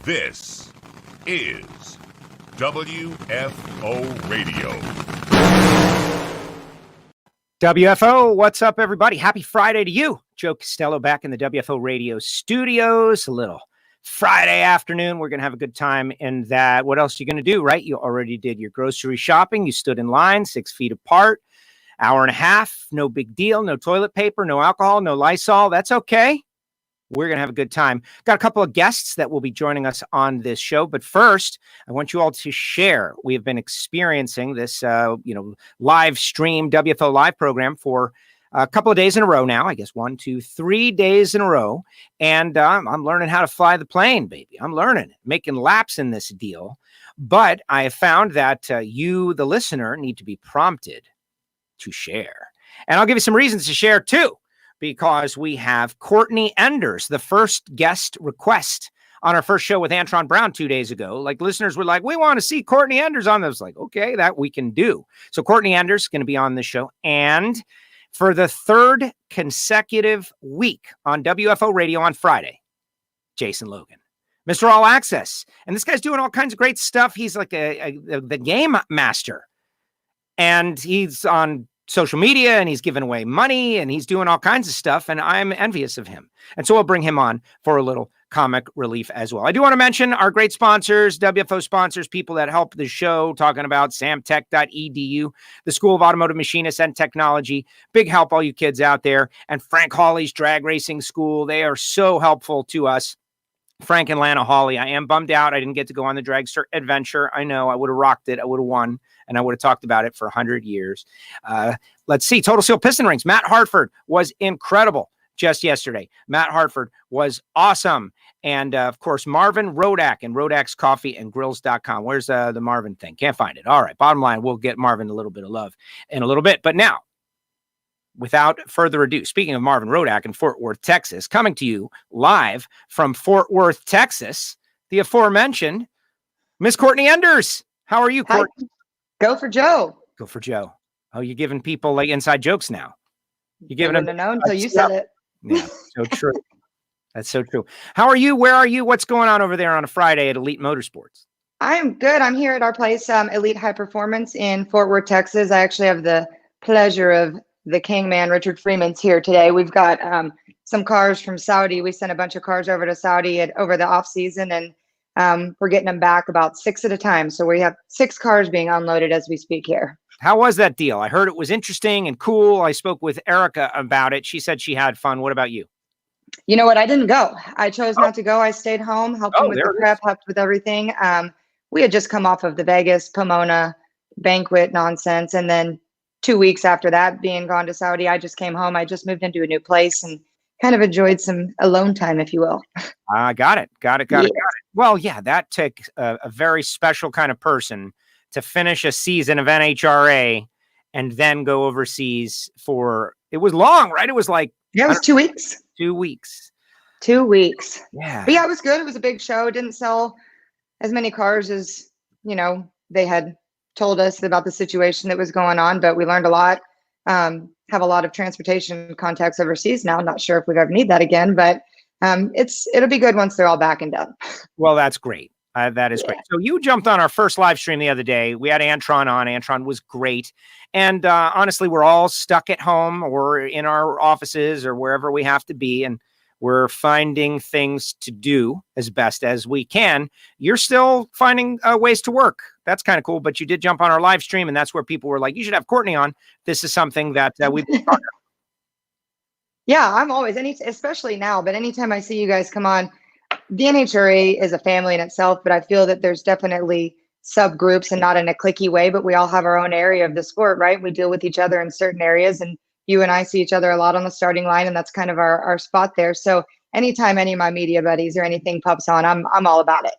This is WFO Radio. WFO, what's up, everybody? Happy Friday to you. Joe Costello back in the WFO Radio studios. A little Friday afternoon. We're going to have a good time in that. What else are you going to do, right? You already did your grocery shopping. You stood in line 6 feet apart, hour and a half. No big deal. No toilet paper, no alcohol, no Lysol. That's okay. We're going to have a good time. Got a couple of guests that will be joining us on this show. But first, I want you all to share. We have been experiencing this, live stream WFO live program for a couple of days in a row now. I guess 1, 2, 3 days in a row. And I'm learning how to fly the plane, baby. I'm learning, making laps in this deal. But I have found that you, the listener, need to be prompted to share. And I'll give you some reasons to share, too. Because we have Courtney Enders, the first guest request on our first show with Antron Brown 2 days ago. Like, listeners were like, we want to see Courtney Enders on this. Like, okay, that we can do. So Courtney Enders is going to be on the show. And for the third consecutive week on WFO Radio on Friday, Jason Logan, Mr. All Access. And this guy's doing all kinds of great stuff. He's like the game master. And he's on social media, and he's giving away money, and he's doing all kinds of stuff, and I'm envious of him. And so I'll bring him on for a little comic relief as well. I do want to mention our great sponsors, WFO sponsors, people that help the show, talking about samtech.edu, the School of Automotive Machinists and Technology. Big help, all you kids out there. And Frank Hawley's Drag Racing School. They are so helpful to us. Frank and Lana Hawley. I am bummed out I didn't get to go on the dragster adventure. I know I would have rocked it. I would have won, and I would have talked about it for 100 years. Let's see. Total Seal Piston Rings. Matt Hartford was incredible just yesterday. Matt Hartford was awesome. And, of course, Marvin Rodak and Rodak's Coffee and Grills.com. Where's the Marvin thing? Can't find it. All right. Bottom line, we'll get Marvin a little bit of love in a little bit. But now, without further ado, speaking of Marvin Rodak in Fort Worth, Texas, coming to you live from Fort Worth, Texas, the aforementioned Miss Courtney Enders. How are you, Courtney? Go for Joe. Go for Joe. Oh, you're giving people like inside jokes now. You're giving them. No, until you said it. Yeah, so true. That's so true. How are you? Where are you? What's going on over there on a Friday at Elite Motorsports? I'm good. I'm here at our place, Elite High Performance in Fort Worth, Texas. I actually have the pleasure of the King Man, Richard Freeman's here today. We've got some cars from Saudi. We sent a bunch of cars over to Saudi over the off season, and we're getting them back about 6 at a time. So we have 6 cars being unloaded as we speak here. How was that deal? I heard it was interesting and cool. I spoke with Erica about it. She said she had fun. What about you? You know what? I didn't go. I chose not to go. I stayed home, helped him with the prep, helped with everything. We had just come off of the Vegas Pomona banquet nonsense, and then 2 weeks after that, being gone to Saudi, I just came home. I just moved into a new place and kind of enjoyed some alone time, if you will. Got it. Well, yeah, that took a very special kind of person to finish a season of NHRA and then go overseas for, it was long, right? It was like, yeah, it was 2 weeks. 2 weeks. 2 weeks. Yeah. But yeah, it was good. It was a big show. It didn't sell as many cars as, they had told us about the situation that was going on, but we learned a lot. Have a lot of transportation contacts overseas now. Not sure if we'd ever need that again, but it'll be good once they're all back and done. Well, that's great. That is great. So you jumped on our first live stream the other day. We had Antron on. Antron was great. And honestly, we're all stuck at home or in our offices or wherever we have to be. And we're finding things to do as best as we can. You're still finding ways to work. That's kind of cool. But you did jump on our live stream, and that's where people were like, you should have Courtney on. This is something that we've been talking about. Yeah, I'm always, especially now, but anytime I see you guys come on, the NHRA is a family in itself, but I feel that there's definitely subgroups, and not in a cliquey way, but we all have our own area of the sport, right? We deal with each other in certain areas, and you and I see each other a lot on the starting line, and that's kind of our spot there. So anytime any of my media buddies or anything pops on, I'm all about it.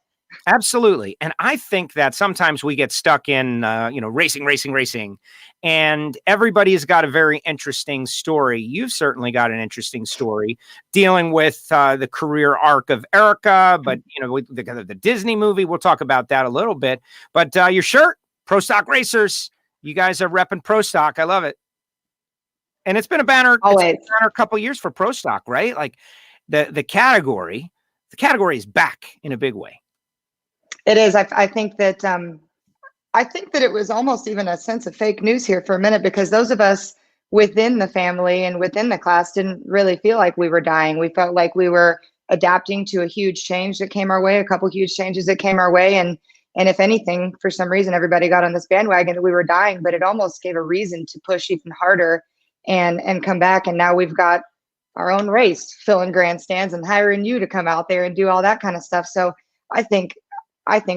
Absolutely. And I think that sometimes we get stuck in, racing, and everybody's got a very interesting story. You've certainly got an interesting story dealing with the career arc of Erica, but, the Disney movie, we'll talk about that a little bit. But your shirt, Pro Stock Racers, you guys are repping Pro Stock. I love it. And it's been a banner, couple years for Pro Stock, right? Like the category is back in a big way. It is. I think that it was almost even a sense of fake news here for a minute, because those of us within the family and within the class didn't really feel like we were dying. We felt like we were adapting to a huge change that came our way, a couple huge changes that came our way. And if anything, for some reason, everybody got on this bandwagon that we were dying, but it almost gave a reason to push even harder and come back. And now we've got our own race, filling grandstands and hiring you to come out there and do all that kind of stuff. So I think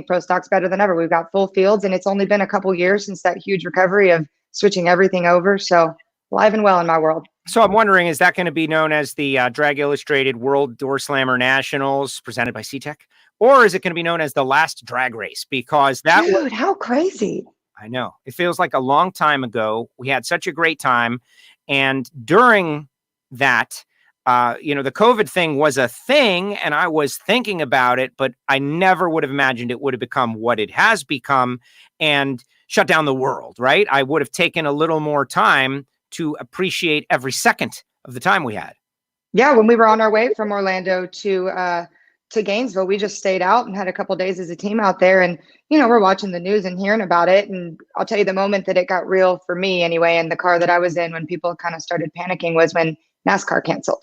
pro stock's better than ever. We've got full fields, and it's only been a couple years since that huge recovery of switching everything over. So live and well in my world. So I'm wondering, is that going to be known as the Drag Illustrated World Door Slammer Nationals presented by SeaTech? Or is it going to be known as the last drag race? Because that Dude, how crazy. I know. It feels like a long time ago. We had such a great time. And during that, the COVID thing was a thing, and I was thinking about it, but I never would have imagined it would have become what it has become and shut down the world, right? I would have taken a little more time to appreciate every second of the time we had. Yeah, when we were on our way from Orlando to Gainesville, we just stayed out and had a couple days as a team out there. And, we're watching the news and hearing about it. And I'll tell you, the moment that it got real for me anyway, in the car that I was in, when people kind of started panicking, was when NASCAR canceled.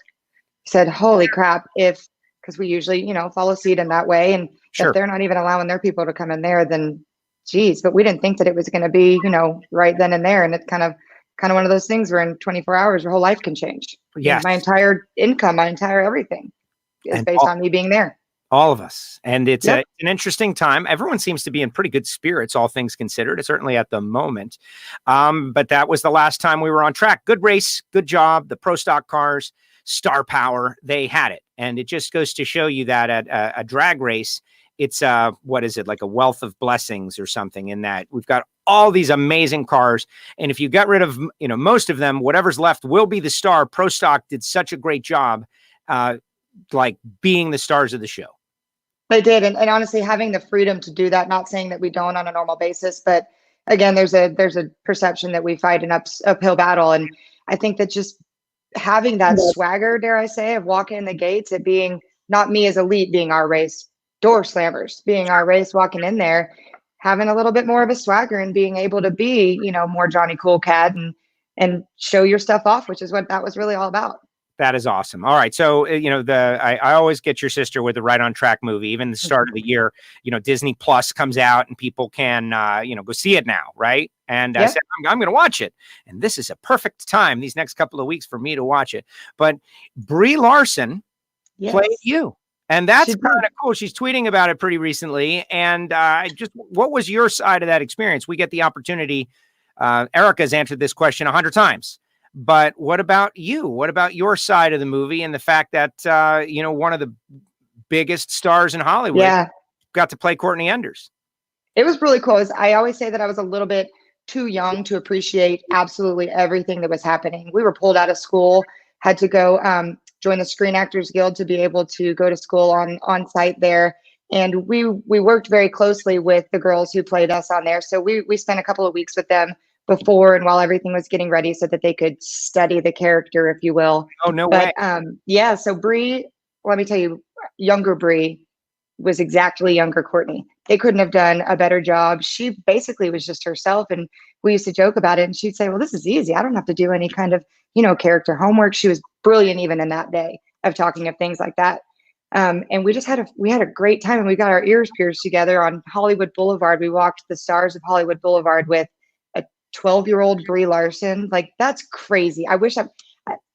I said, holy crap, because we usually, follow seat in that way. And Sure. if they're not even allowing their people to come in there, then geez, but we didn't think that it was going to be, right then and there. And it's kind of one of those things where in 24 hours, your whole life can change. Yes. My entire income, my entire everything is based on me being there. All of us. And it's an interesting time. Everyone seems to be in pretty good spirits, all things considered, certainly at the moment. But that was the last time we were on track. Good race, good job. The pro stock cars, star power, they had it. And it just goes to show you that at a drag race, it's what is it, like a wealth of blessings or something, in that we've got all these amazing cars. And if you got rid of, most of them, whatever's left will be the star. Pro stock did such a great job, like being the stars of the show. They did. And honestly, having the freedom to do that, not saying that we don't on a normal basis, but again, there's a perception that we fight an uphill battle. And I think that just having that swagger, dare I say, of walking in the gates, it being not me as elite being our race, door slammers being our race, walking in there, having a little bit more of a swagger and being able to be, more Johnny Cool Cat and show your stuff off, which is what that was really all about. That is awesome. All right. So, I always get your sister with the Right on Track movie. Even the start of the year, Disney Plus comes out and people can, go see it now. Right. And I said, I'm going to watch it. And this is a perfect time, these next couple of weeks, for me to watch it. But Brie Larson played you. And that's kind of cool. She's tweeting about it pretty recently. And what was your side of that experience? We get the opportunity. Erica's answered this question 100 times. But what about you? What about your side of the movie and the fact that, one of the biggest stars in Hollywood got to play Courtney Enders? It was really cool. I always say that I was a little bit too young to appreciate absolutely everything that was happening. We were pulled out of school, had to go join the Screen Actors Guild to be able to go to school on site there. And we worked very closely with the girls who played us on there. So we spent a couple of weeks with them before and while everything was getting ready so that they could study the character, if you will. Oh, no way. So Brie, let me tell you, younger Brie was exactly younger Courtney. They couldn't have done a better job. She basically was just herself. And we used to joke about it. And she'd say, well, this is easy. I don't have to do any kind of, character homework. She was brilliant even in that day of talking of things like that. And we just had a great time, and we got our ears pierced together on Hollywood Boulevard. We walked the stars of Hollywood Boulevard with 12-year-old Brie Larson. Like, that's crazy. I wish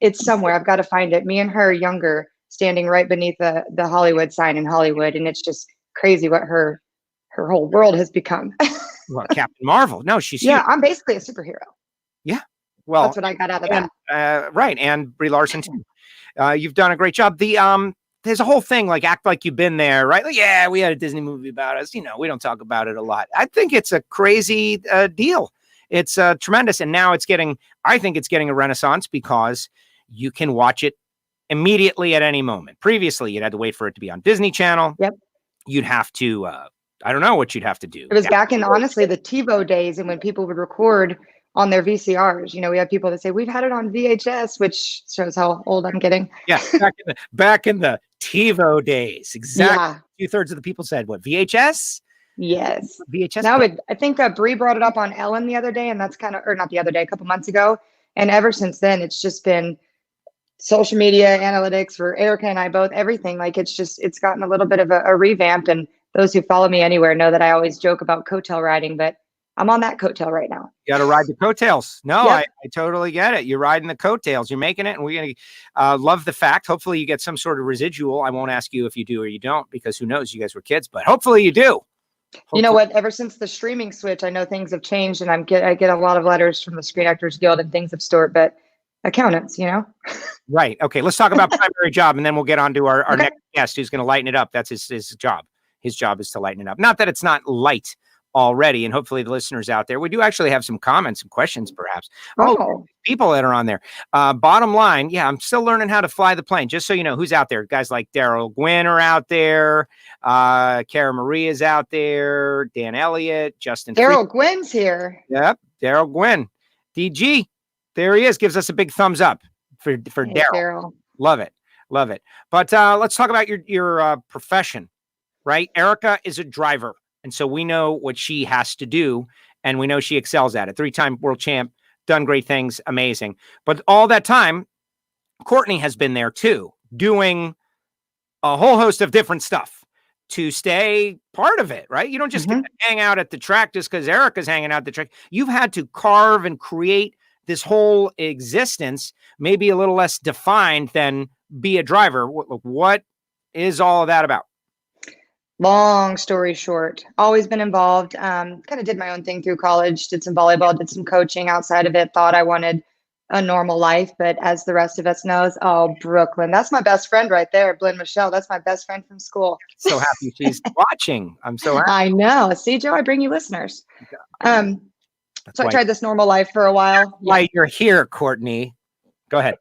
it's somewhere. I've got to find it. Me and her younger standing right beneath the Hollywood sign in Hollywood. And it's just crazy what her whole world has become. Well, Captain Marvel. No, she's huge. I'm basically a superhero. Yeah. Well, that's what I got out of that. Right. And Brie Larson too. You've done a great job. There's a whole thing like act like you've been there, right? Like, yeah, we had a Disney movie about us. We don't talk about it a lot. I think it's a crazy deal. It's tremendous. And now I think it's getting a renaissance because you can watch it immediately at any moment. Previously, you'd had to wait for it to be on Disney Channel. Yep. You'd have to, I don't know what you'd have to do. It was back in, honestly, the TiVo days, and when people would record on their VCRs. We have people that say, we've had it on VHS, which shows how old I'm getting. Yeah, back in the TiVo days. Exactly. Yeah. 2/3 of the people said, what, VHS? Yes. VHS. Now, I think Bree brought it up on Ellen the other day, and that's kind of, or not the other day, a couple months ago. And ever since then, it's just been social media analytics for Erica and I both, everything. Like it's gotten a little bit of a revamp. And those who follow me anywhere know that I always joke about coattail riding, but I'm on that coattail right now. You got to ride the coattails. No, Yep. I totally get it. You're riding the coattails. You're making it. And we're going to love the fact. Hopefully you get some sort of residual. I won't ask you if you do or you don't, because who knows? You guys were kids, but hopefully you do. You know what? Ever since the streaming switch, I know things have changed, and I get a lot of letters from the Screen Actors Guild and things of sort. But accountants, Right. Okay. Let's talk about primary job, and then we'll get on to our Okay. next guest who's going to lighten it up. That's his job. His job is to lighten it up. Not that it's not light already, and hopefully the listeners out there, we do actually have some comments and questions, perhaps. Oh. People that are on there. Bottom line, yeah, I'm still learning how to fly the plane. Just so you know, who's out there? Guys like Daryl Gwynn are out there. Cara Marie is out there. Dan Elliott, Justin. Daryl Gwynn's here. Yep, Daryl Gwynn. DG, there he is. Gives us a big thumbs up for Hey, Daryl. Love it. But let's talk about your profession, right? Erica is a driver. And so we know what she has to do, and we know she excels at it. 3-time world champ, done great things, amazing. But all that time, Courtney has been there too, doing a whole host of different stuff to stay part of it, right? You don't just get to hang out at the track just because Erica's hanging out at the track. You've had to carve and create this whole existence, maybe a little less defined than be a driver. What is all of that about? Long story short, always been involved. Kind of did my own thing through college, did some volleyball, did some coaching outside of it, thought I wanted a normal life. But as the rest of us knows, Brooklyn, that's my best friend right there. Blynn Michelle, that's my best friend from school. So happy she's watching. I'm so happy. I know. See, Joe, I bring you listeners. So I tried this normal life for a while. Why you're here, Courtney. Go ahead.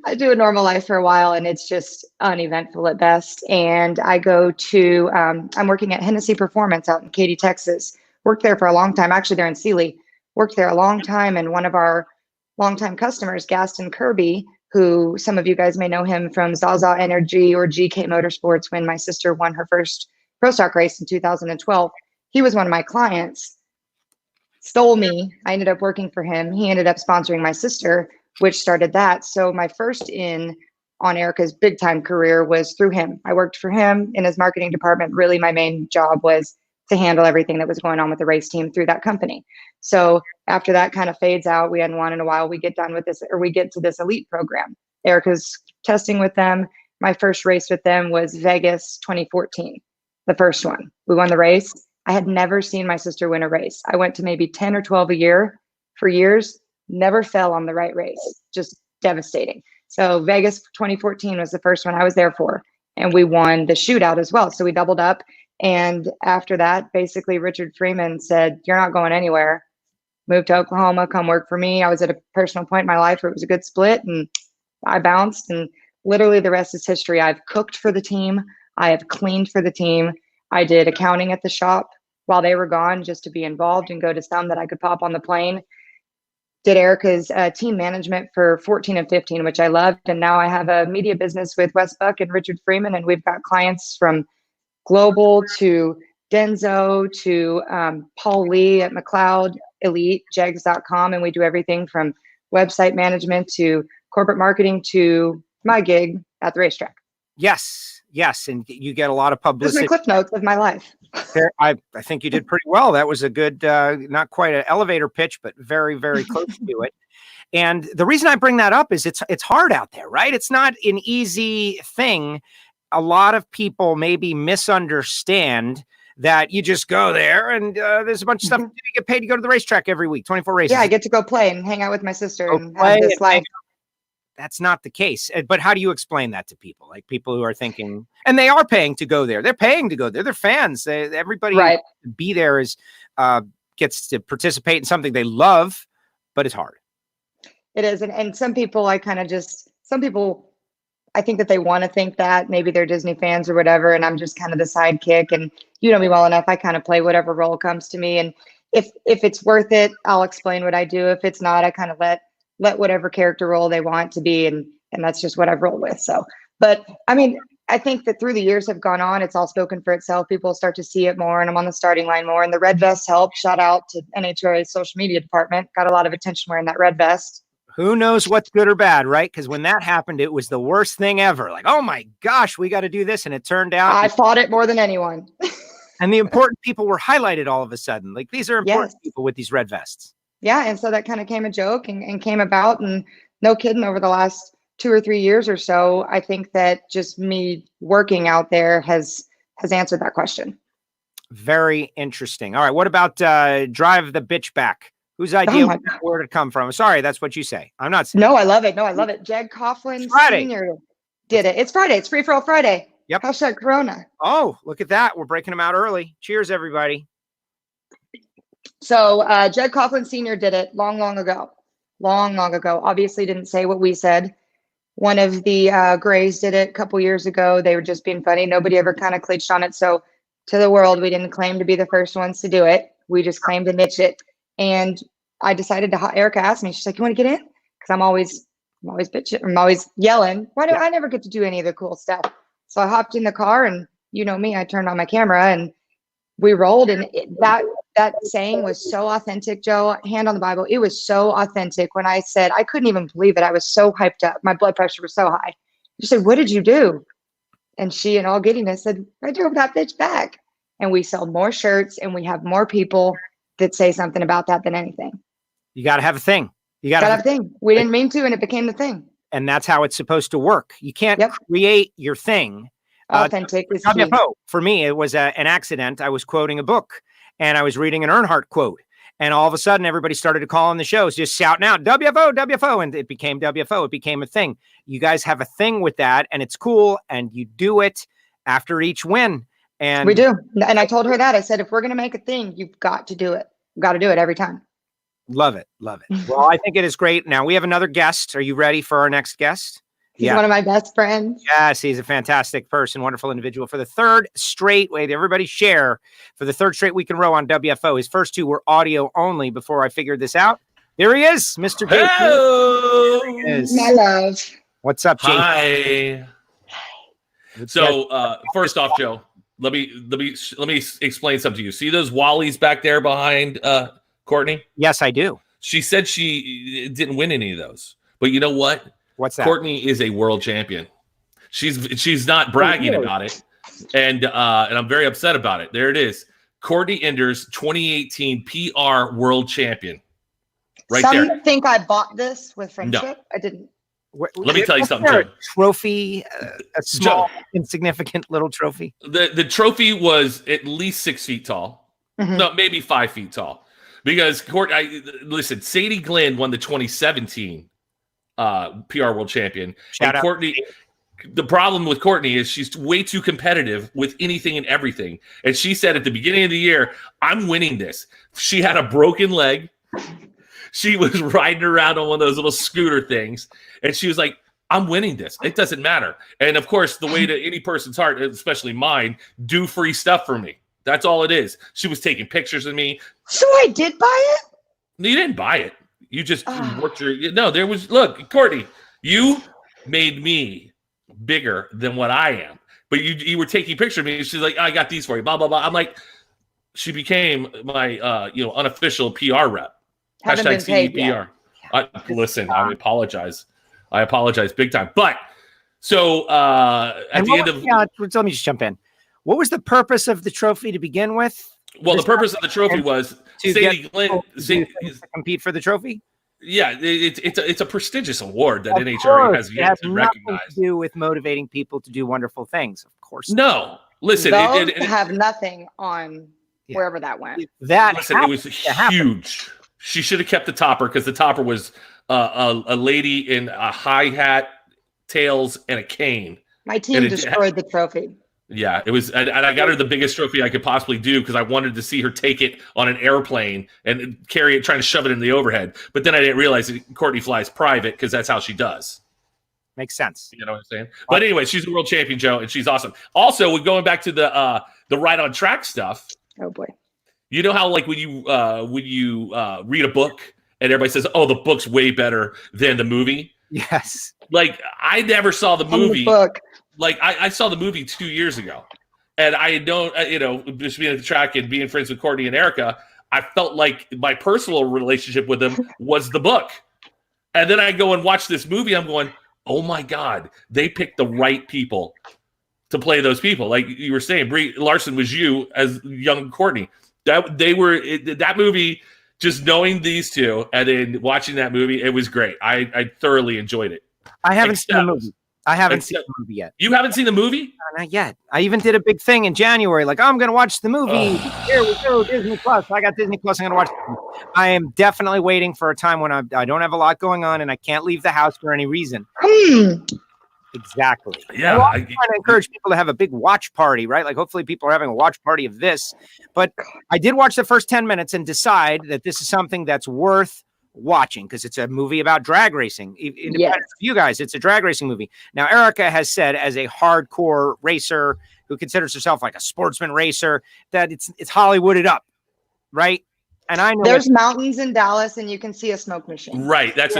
I do a normal life for a while, and it's just uneventful at best. And I go to, I'm working at Hennessy Performance out in Katy, Texas. Worked there for a long time. Actually, they're in Sealy. Worked there a long time. And one of our longtime customers, Gaston Kirby, who some of you guys may know him from Zaza Energy or GK Motorsports when my sister won her first Pro Stock race in 2012. He was one of my clients. Stole me. I ended up working for him. He ended up sponsoring my sister, which started that. So my first in on Erica's big time career was through him. I worked for him in his marketing department. Really, my main job was to handle everything that was going on with the race team through that company. So after that kind of fades out, we hadn't won in a while. We get done with this, or we get to this elite program. Erica's testing with them. My first race with them was Vegas 2014, the first one. We won the race. I had never seen my sister win a race. I went to maybe 10 or 12 a year for years. Never fell on the right race, just devastating. So Vegas 2014 was the first one I was there for, and we won the shootout as well. So we doubled up. And after that, basically Richard Freeman said, "You're not going anywhere. Move to Oklahoma, come work for me." I was at a personal point in my life where it was a good split, and I bounced, and literally the rest is history. I've cooked for the team. I have cleaned for the team. I did accounting at the shop while they were gone, just to be involved and go to some that I could pop on the plane. Did Erica's team management for 14 and 15, which I loved. And now I have a media business with Wes Buck and Richard Freeman. And we've got clients from Global to Denzo to Paul Lee at McLeod Elite, Jegs.com. And we do everything from website management to corporate marketing to my gig at the racetrack. Yes. And you get a lot of publicity. Those are my clip notes of my life. I think you did pretty well. That was a good, not quite an elevator pitch, but very, very close to it. And the reason I bring that up is it's hard out there, right? It's not an easy thing. A lot of people maybe misunderstand that you just go there and there's a bunch of stuff. You get paid to go to the racetrack every week, 24 races. Yeah, I get to go play and hang out with my sister and have this life. That's not the case. But how do you explain that to people? Like people who are thinking, and they are paying to go there. They're paying to go there. They're fans. Everybody be there is gets to participate in something they love, but it's hard. It is. And some people, I think that they want to think that maybe they're Disney fans or whatever. And I'm just kind of the sidekick. And you know me well enough. I kind of play whatever role comes to me. And if it's worth it, I'll explain what I do. If it's not, I kind of let whatever character role they want to be. And that's just what I've rolled with. So, but I mean, I think that through the years have gone on, it's all spoken for itself. People start to see it more, and I'm on the starting line more. And the red vest helped. Shout out to NHRA social media department. Got a lot of attention wearing that red vest. Who knows what's good or bad, right? Because when that happened, it was the worst thing ever. Like, oh my gosh, we got to do this. And it turned out I fought it more than anyone. and the important people were highlighted all of a sudden. Like, these are important people with these red vests. Yeah. And so that kind of came a joke and came about. And no kidding, over the last 2 or 3 years or so, I think that just me working out there has answered that question. Very interesting. All right. What about drive the bitch back? Whose idea would that word come from? Sorry, that's what you say. I'm not saying. No, I love it. No, I love it. Jeg Coughlin Sr. did it. It's Friday. It's Free for All Friday. Yep. Hashtag Corona. Oh, look at that. We're breaking them out early. Cheers, everybody. So Jeg Coughlin Sr. did it long ago. Long ago. Obviously didn't say what we said. One of the Grays did it a couple years ago. They were just being funny. Nobody ever kind of clinched on it. So to the world, we didn't claim to be the first ones to do it. We just claimed to niche it. And I decided to, Erica asked me, she's like, you want to get in? Because I'm always bitching. I'm always yelling. Why do I never get to do any of the cool stuff? So I hopped in the car, and you know me, I turned on my camera and we rolled. And that saying was so authentic, Joe, hand on the Bible. It was so authentic when I said, I couldn't even believe it. I was so hyped up. My blood pressure was so high. She said, what did you do? And she, in all giddiness, said, I drove that bitch back. And we sold more shirts, and we have more people that say something about that than anything. You got to have a thing. You got to have a thing. We didn't mean to, and it became the thing. And that's how it's supposed to work. You can't create your thing. Authentic is key. WFO, for me, it was an accident. I was quoting a book, and I was reading an Earnhardt quote. And all of a sudden, everybody started to call on the shows, just shouting out, WFO, WFO. And it became WFO. It became a thing. You guys have a thing with that, and it's cool. And you do it after each win. And we do. And I told her that. I said, if we're going to make a thing, you've got to do it. You've got to do it every time. Love it. Love it. Well, I think it is great. Now, we have another guest. Are you ready for our next guest? He's one of my best friends. Yes, he's a fantastic person, wonderful individual. For the third straight way, everybody share, for the third straight week in a row on WFO. His first two were audio only before I figured this out. There he is, Mr. Jake. Hello. My love. What's up, Jake? Hi. So, first off, Joe, let me explain something to you. See those Wallies back there behind Courtney? Yes, I do. She said she didn't win any of those, but you know what? What's that? Courtney is a world champion. She's not bragging about it, and I'm very upset about it. There it is. Courtney Enders, 2018 PR world champion. Right there. Some think I bought this with friendship. No. I didn't. Let me tell you something, Joe. Joe. Trophy, a small, Joe. insignificant little trophy. The trophy was at least 6 feet tall. Mhm. No, maybe 5 feet tall. Because listen, Sadie Glenn won the 2017 PR world champion. Shout out. Courtney, the problem with Courtney is she's way too competitive with anything and everything. And she said at the beginning of the year, I'm winning this. She had a broken leg. She was riding around on one of those little scooter things. And she was like, I'm winning this. It doesn't matter. And of course, the way to any person's heart, especially mine, do free stuff for me. That's all it is. She was taking pictures of me. So I did buy it? You didn't buy it. You just worked your... No, there was... Look, Courtney, you made me bigger than what I am. But you were taking pictures of me. She's like, I got these for you, blah, blah, blah. I'm like... She became my unofficial PR rep. Haven't been paid #CEPR. Listen, I apologize. I apologize big time. But so at the end of... let me just jump in. What was the purpose of the trophy to begin with? Well, the purpose of the trophy was to Sadie Glenn... compete for the trophy? Yeah, it's a prestigious award that NHRA has yet to recognize. Nothing to do with motivating people to do wonderful things, of course. No, listen, Those have nothing on wherever that went. It was huge. She should have kept the topper because the topper was a lady in a high hat, tails, and a cane. My team destroyed the trophy. Yeah, it was, and I got her the biggest trophy I could possibly do because I wanted to see her take it on an airplane and carry it, trying to shove it in the overhead. But then I didn't realize that Courtney flies private because that's how she does. Makes sense. You know what I'm saying? But anyway, she's a world champion, Joe, and she's awesome. Also, we're going back to the ride on track stuff. Oh boy! You know how like when you read a book and everybody says, "Oh, the book's way better than the movie." Yes. Like I never saw the movie. The book. like I saw the movie 2 years ago, and I don't, just being at the track and being friends with Courtney and Erica, I felt like my personal relationship with them was the book. And then I go and watch this movie. I'm going, oh my God, they picked the right people to play those people. Like you were saying, Brie Larson was you as young Courtney. That movie, just knowing these two and then watching that movie, it was great. I thoroughly enjoed it. I haven't seen the movie. I haven't seen the movie yet. You haven't seen the movie? Not yet. I even did a big thing in January, like, I'm going to watch the movie. Here we go, Disney Plus. I got Disney Plus. I'm going to watch it. I am definitely waiting for a time when I don't have a lot going on and I can't leave the house for any reason. Exactly. Yeah. I'm trying to encourage people to have a big watch party, right? Like, hopefully people are having a watch party of this. But I did watch the first 10 minutes and decide that this is something that's worth watching because it's a movie about drag racing. Independent of you guys, it's a drag racing movie. Now, Erica has said, as a hardcore racer who considers herself like a sportsman racer, that it's Hollywooded up, right? And I know there's mountains in Dallas, and you can see a smoke machine. Right. That's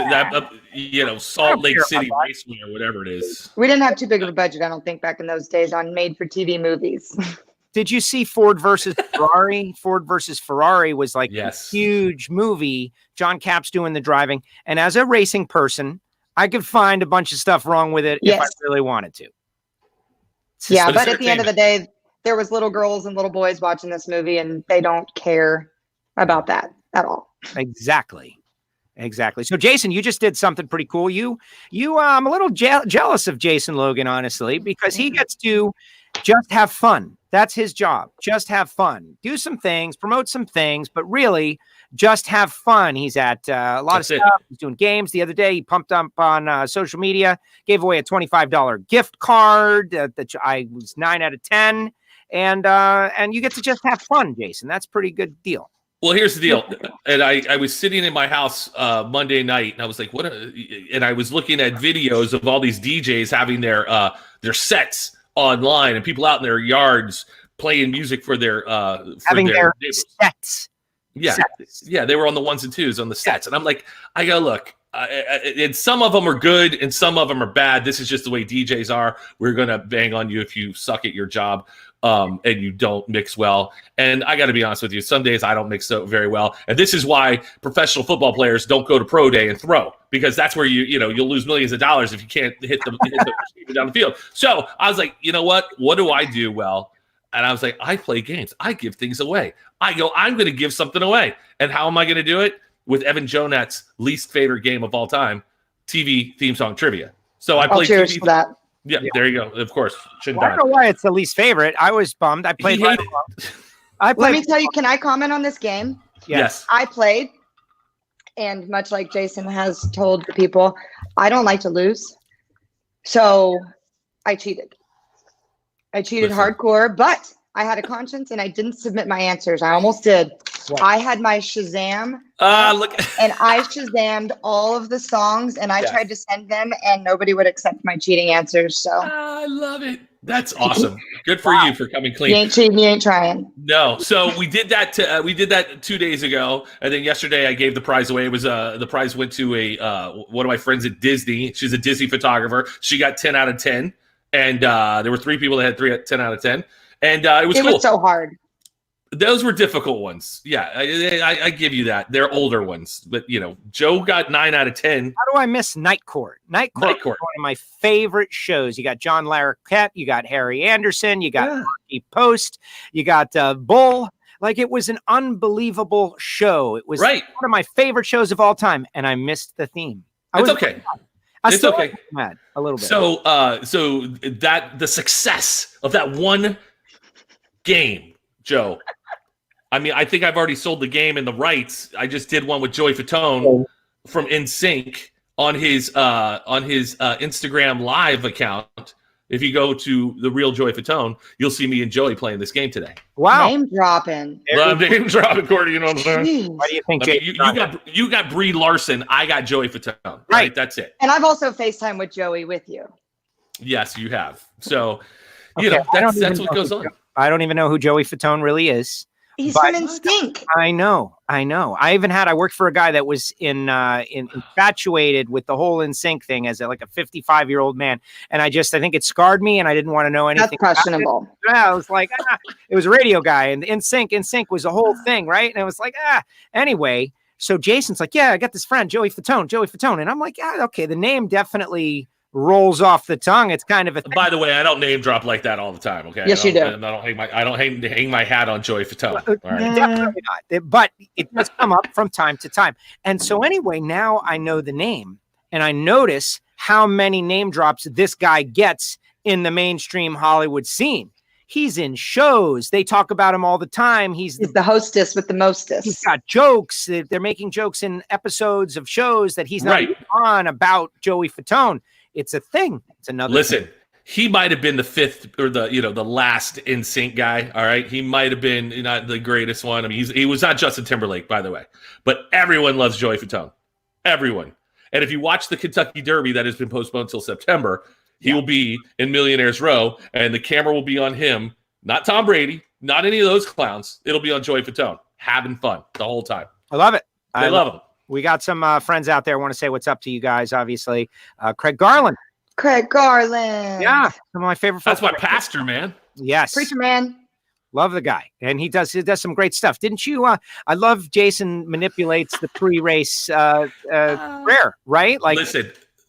Salt Lake City Raceway or whatever it is. We didn't have too big of a budget, I don't think, back in those days on made-for-TV movies. Did you see Ford versus Ferrari? Ford versus Ferrari was like a huge movie. John Capps doing the driving. And as a racing person, I could find a bunch of stuff wrong with it if I really wanted to. Yeah, but at the end of the day, there was little girls and little boys watching this movie, and they don't care about that at all. Exactly. So Jason, you just did something pretty cool. I'm a little jealous of Jason Logan, honestly, because he gets to just have fun. That's his job. Just have fun. Do some things, promote some things, but really just have fun. He's at a lot of stuff. He's doing games. The other day, he pumped up on social media, gave away a $25 gift card that I was 9 out of 10. And you get to just have fun, Jason. That's a pretty good deal. Well, here's the deal. And I was sitting in my house Monday night, and I was like, and I was looking at videos of all these DJs having their sets online and people out in their yards playing music for their sets. Yeah. Sets. Yeah. They were on the 1s and 2s on the sets. And I'm like, I go, look, and some of them are good and some of them are bad. This is just the way DJs are. We're going to bang on you if you suck at your job. And you don't mix well. And I got to be honest with you, some days I don't mix so very well. And this is why professional football players don't go to pro day and throw, because that's where you'll lose millions of dollars if you can't hit the receiver down the field. So I was like, you know what do I do well? And I was like, I play games. I give things away. I'm going to give something away. And how am I going to do it? With Evan Jonet's least favorite game of all time, TV theme song trivia. So I played cheers for that. Yeah, there you go. Of course. I don't know why it's the least favorite. I was bummed. I played. Let me tell you, can I comment on this game? Yes. I played, and much like Jason has told the people, I don't like to lose. So I cheated. Hardcore, but I had a conscience and I didn't submit my answers. I almost did. What? I had my Shazam and I Shazammed all of the songs and I tried to send them and nobody would accept my cheating answers. So I love it. That's awesome. Good for you for coming clean. You ain't cheating, you ain't trying. No. So we did that 2 days ago. And then yesterday I gave the prize away. It was the prize went to one of my friends at Disney. She's a Disney photographer. She got 10 out of 10. And there were 3 people that had 10 out of 10. And it was cool. It was so hard. Those were difficult ones. Yeah, I give you that. They're older ones. But, Joe got 9 out of 10. How do I miss Night Court? Night Court is one of my favorite shows. You got John Larroquette. You got Harry Anderson. You got Marky Post. You got Bull. Like, it was an unbelievable show. It was one of my favorite shows of all time. And I missed the theme. It's okay. It's okay. Mad a little bit. So that the success of that one game, Joe. I mean, I think I've already sold the game and the rights. I just did one with Joey Fatone from NSYNC on his Instagram Live account. If you go to the real Joey Fatone, you'll see me and Joey playing this game today. Wow, name dropping. Name dropping, Courtney. You know what I'm saying? What do you think, Jay? You got Brie Larson. I got Joey Fatone. Right, that's it. And I've also FaceTime with Joey with you. Yes, you have. So, that's what goes on. I don't even know who Joey Fatone really is. He's But- from NSYNC. I know. I worked for a guy that was infatuated with the whole NSYNC thing as like a 55-year-old man. And I think it scarred me and I didn't want to know anything. That's questionable. Yeah, I was like, it was a radio guy and NSYNC was a whole thing, right? And it was like, anyway. So Jason's like, yeah, I got this friend, Joey Fatone. And I'm like, okay, the name definitely rolls off the tongue. It's kind of a thing. By the way, I don't name drop like that all the time. Okay. Yes, you do. I don't hang my hat on Joey Fatone. All right. Definitely not. But it does come up from time to time. And so anyway, now I know the name and I notice how many name drops this guy gets in the mainstream Hollywood scene. He's in shows. They talk about him all the time. He's the hostess with the mostest. He's got jokes. They're making jokes in episodes of shows that he's not Right. on about Joey Fatone. It's a thing. It's another Listen, thing. he might have been the fifth or the last NSYNC guy. All right. He might have been not the greatest one. I mean, he was not Justin Timberlake, by the way, but everyone loves Joey Fatone. Everyone. And if you watch the Kentucky Derby that has been postponed until September, he will be in Millionaire's Row, and the camera will be on him, not Tom Brady, not any of those clowns. It'll be on Joey Fatone, having fun the whole time. I love it. I love him. We got some friends out there. Want to say what's up to you guys, obviously. Craig Garland. Craig Garland. Yeah, some of my favorite folks. That's my pastor, man. Yes. Preacher man. Love the guy. And he does some great stuff. Didn't you? I love Jason manipulates the pre-race prayer, right? Like,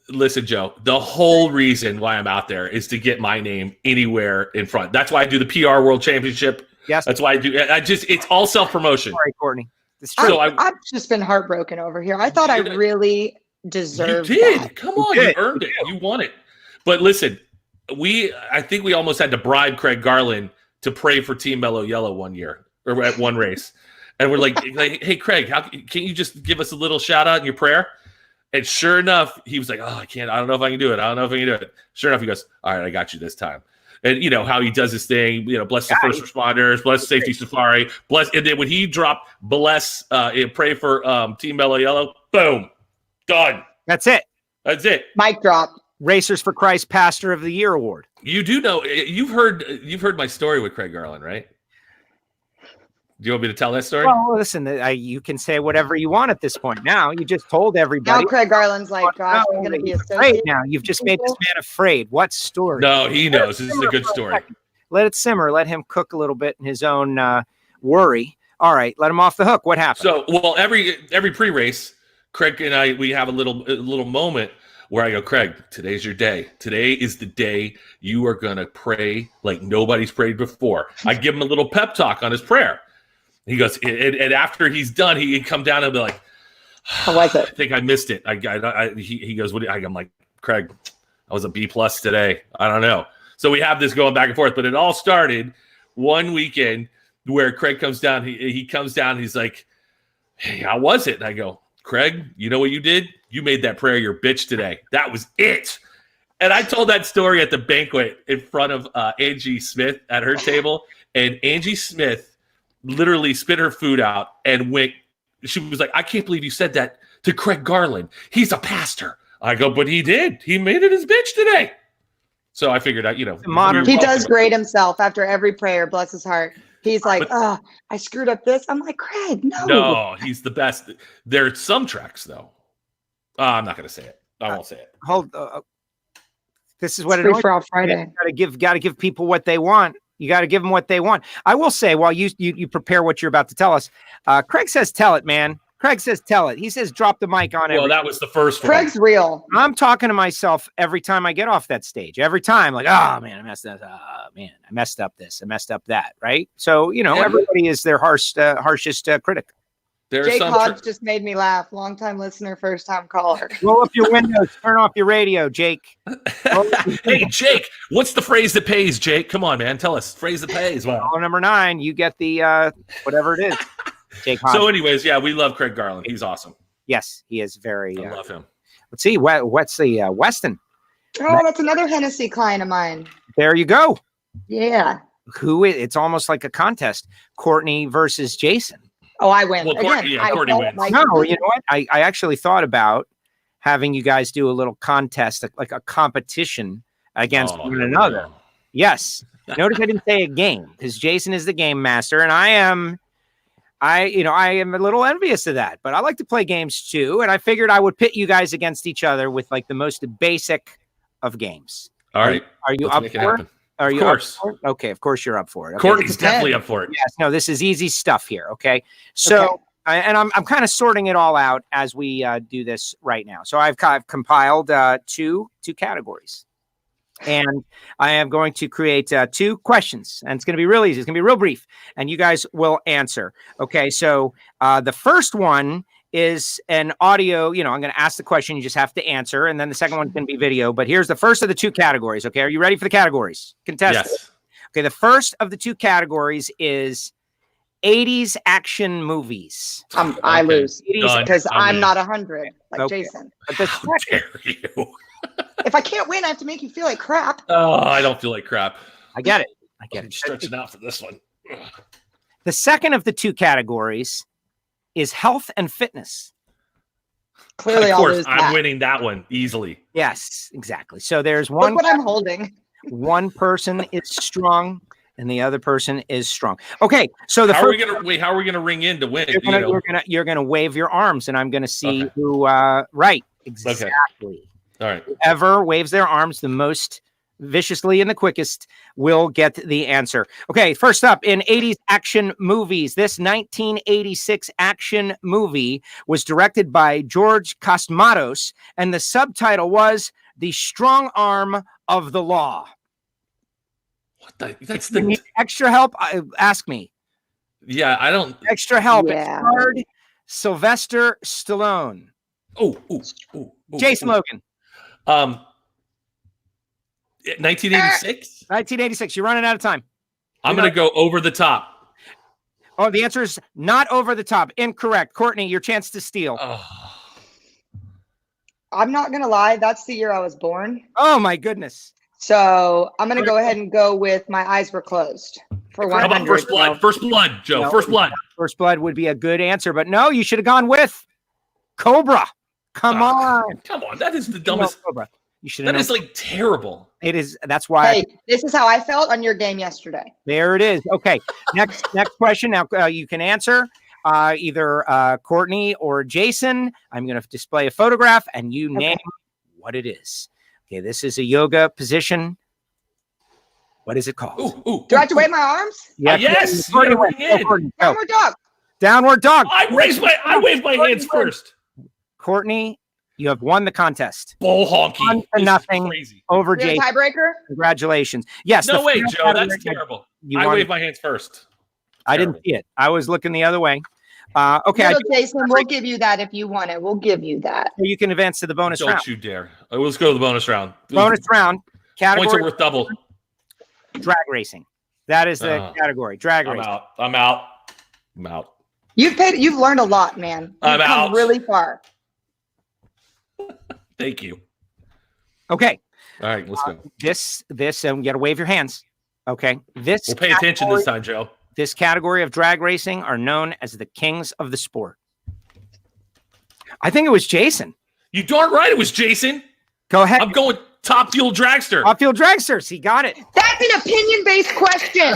Listen, Joe, the whole reason why I'm out there is to get my name anywhere in front. That's why I do the PR World Championship. Yes. That's why it's all self-promotion. Sorry, Courtney. It's true. So I've just been heartbroken over here. I thought I really deserved You did. that. Come on. You earned it. You won it. But listen, I think we almost had to bribe Craig Garland to pray for Team Mellow Yellow one year or at one race. And we're like, hey, Craig, can't you just give us a little shout out in your prayer? And sure enough, he was like, I can't. I don't know if I can do it. Sure enough, he goes, all right, I got you this time. And you know how he does his thing, bless the first responders, bless Safety Safari, bless. And then when he dropped bless and pray for Team Mellow Yellow, boom, done. That's it. Mic drop. Racers for Christ Pastor of the Year award. You do know you've heard my story with Craig Garland, right? Do you want me to tell that story? Well, listen, you can say whatever you want at this point. Now you just told everybody. Now Craig Garland's like, gosh, I'm going to be afraid associated. now. You've just made this man afraid. What story? No, he knows. This is a good story. Let it simmer. Let him cook a little bit in his own worry. All right, let him off the hook. What happened? So, well, every pre-race, Craig and we have a little moment where I go, Craig, today's your day. Today is the day you are going to pray like nobody's prayed before. I give him a little pep talk on his prayer. He goes, and after he's done, he'd come down and be like, How was it? I think I missed it. He goes, I'm like, Craig, I was a B+ today. I don't know. So we have this going back and forth, but it all started one weekend where Craig comes down. He comes down. He's like, hey, how was it? And I go, Craig, you know what you did? You made that prayer your bitch today. That was it. And I told that story at the banquet in front of Angie Smith at her table. And Angie Smith literally spit her food out and went. She was like, I can't believe you said that to Craig Garland. He's a pastor. I go, but he did. He made it his bitch today. So I figured out, He does grade himself after every prayer, bless his heart. He's like, I screwed up this. I'm like, Craig, no. No, he's the best. There's some tracks, though. I'm not going to say it. I won't say it. This is what it's free for all Friday. Got to give people what they want. You got to give them what they want. I will say, while you prepare what you're about to tell us, Craig says, tell it, man. Craig says, tell it. He says, drop the mic on it. Well, that was the first one. Craig's real. I'm talking to myself every time I get off that stage. Every time, like, oh, man, I messed up. Oh, man, I messed up this. I messed up that, right? So, everybody is their harshest critic. Jake Hodge just made me laugh. Long-time listener, first-time caller. Roll up your windows. Turn off your radio, Jake. Hey, Jake, what's the phrase that pays, Jake? Come on, man. Tell us. Phrase that pays. Wow. Caller number 9, you get the whatever it is. Jake Hodge. So anyways, yeah, we love Craig Garland. He's awesome. Yes, he is very. I love him. Let's see. What's the Weston? Oh, that's another Hennessy client of mine. There you go. Yeah. It's almost like a contest. Courtney versus Jason. Oh, I win. Well, Again, Courtney wins. No, you know what? I actually thought about having you guys do a little contest, like a competition against one another. No. Yes. Notice I didn't say a game because Jason is the game master and I am I am a little envious of that, but I like to play games too. And I figured I would pit you guys against each other with like the most basic of games. All right. Are you Let's up make it for it? happen. Are Of you course. up for it? Okay, of course you're up for it. Okay. Courtney's definitely up for it. Yes, no, this is easy stuff here. Okay. So, I'm kind of sorting it all out as we do this right now. So I've compiled two categories. And I am going to create 2 questions, and it's going to be real easy. It's going to be real brief, and you guys will answer. Okay, so the first one is an audio. I'm going to ask the question. You just have to answer, and then the second one's going to be video. But here's the first of the 2 categories. Okay, are you ready for the categories? Contestant. Yes. Okay, the first of the 2 categories is 80s action movies. I lose Done. because I'm in. not 100 like Okay. Jason. But the How dare you? If I can't win, I have to make you feel like crap. Oh, I don't feel like crap. I get it. I'm stretching out for this one. The second of the 2 categories is health and fitness. Clearly, Of I'll course, lose I'm that. winning that one easily. Yes, exactly. So there's Look one. what I'm holding. One person is strong, and the other person is strong. Okay, so the How are we first. gonna ring in to win? You're gonna wave your arms, and I'm gonna see Okay. who. Right, exactly. All right. Whoever waves their arms the most viciously and the quickest will get the answer. Okay, first up in 80s action movies, this 1986 action movie was directed by George Cosmatos, and the subtitle was "The Strong Arm of the Law." What the? That's If you the. need extra help, ask me. Yeah, I don't. Extra help. Yeah. It starred Sylvester Stallone. Oh. Jason Logan. 1986. 1986. You're running out of time. I'm gonna go over the top. Oh, the answer is not over the top. Incorrect. Courtney, your chance to steal. Oh. I'm not gonna lie. That's the year I was born. Oh my goodness. So I'm gonna go ahead and go with My Eyes Were Closed for How 100. about First Blood? First Blood, Joe. No. First Blood. First Blood would be a good answer, but no, you should have gone with Cobra. Come on. Come on. That is the dumbest. Cobra. You should have That is like terrible. It is. That's why. Hey, this is how I felt on your game yesterday. There it is. Okay. Next question. Now you can answer either Courtney or Jason. I'm going to display a photograph and you name what it is. Okay. This is a yoga position. What is it called? Do I have to wave my arms? Yeah. Yes. Courtney, You're go, in. Courtney, go. Downward dog. Downward dog. I waved my hands first. Courtney, you have won the contest. Bull honky. 1 to This is nothing Crazy. over We have a Jason. tiebreaker. Congratulations. Yes. No the way, final Joe. category- That's terrible. You I won. waved my hands first. I didn't see it. I was looking the other way. Okay. Little Jason, we'll give you that if you want it. We'll give you that. You can advance to the bonus Don't round. you dare. Let's go to the bonus round. Bonus round. Points are Category worth double. drag racing. That is the category. Drag I'm racing. out. I'm out. You've learned a lot, man. You've I'm come out. really far. Thank you. Okay. All right, let's go. This, you got to wave your hands. Okay. We'll pay attention this time, Joe. This category of drag racing are known as the kings of the sport. I think it was Jason. You darn right it was Jason. Go ahead. I'm going Top Fuel Dragster. Off-field dragsters. He got it. That's an opinion-based question.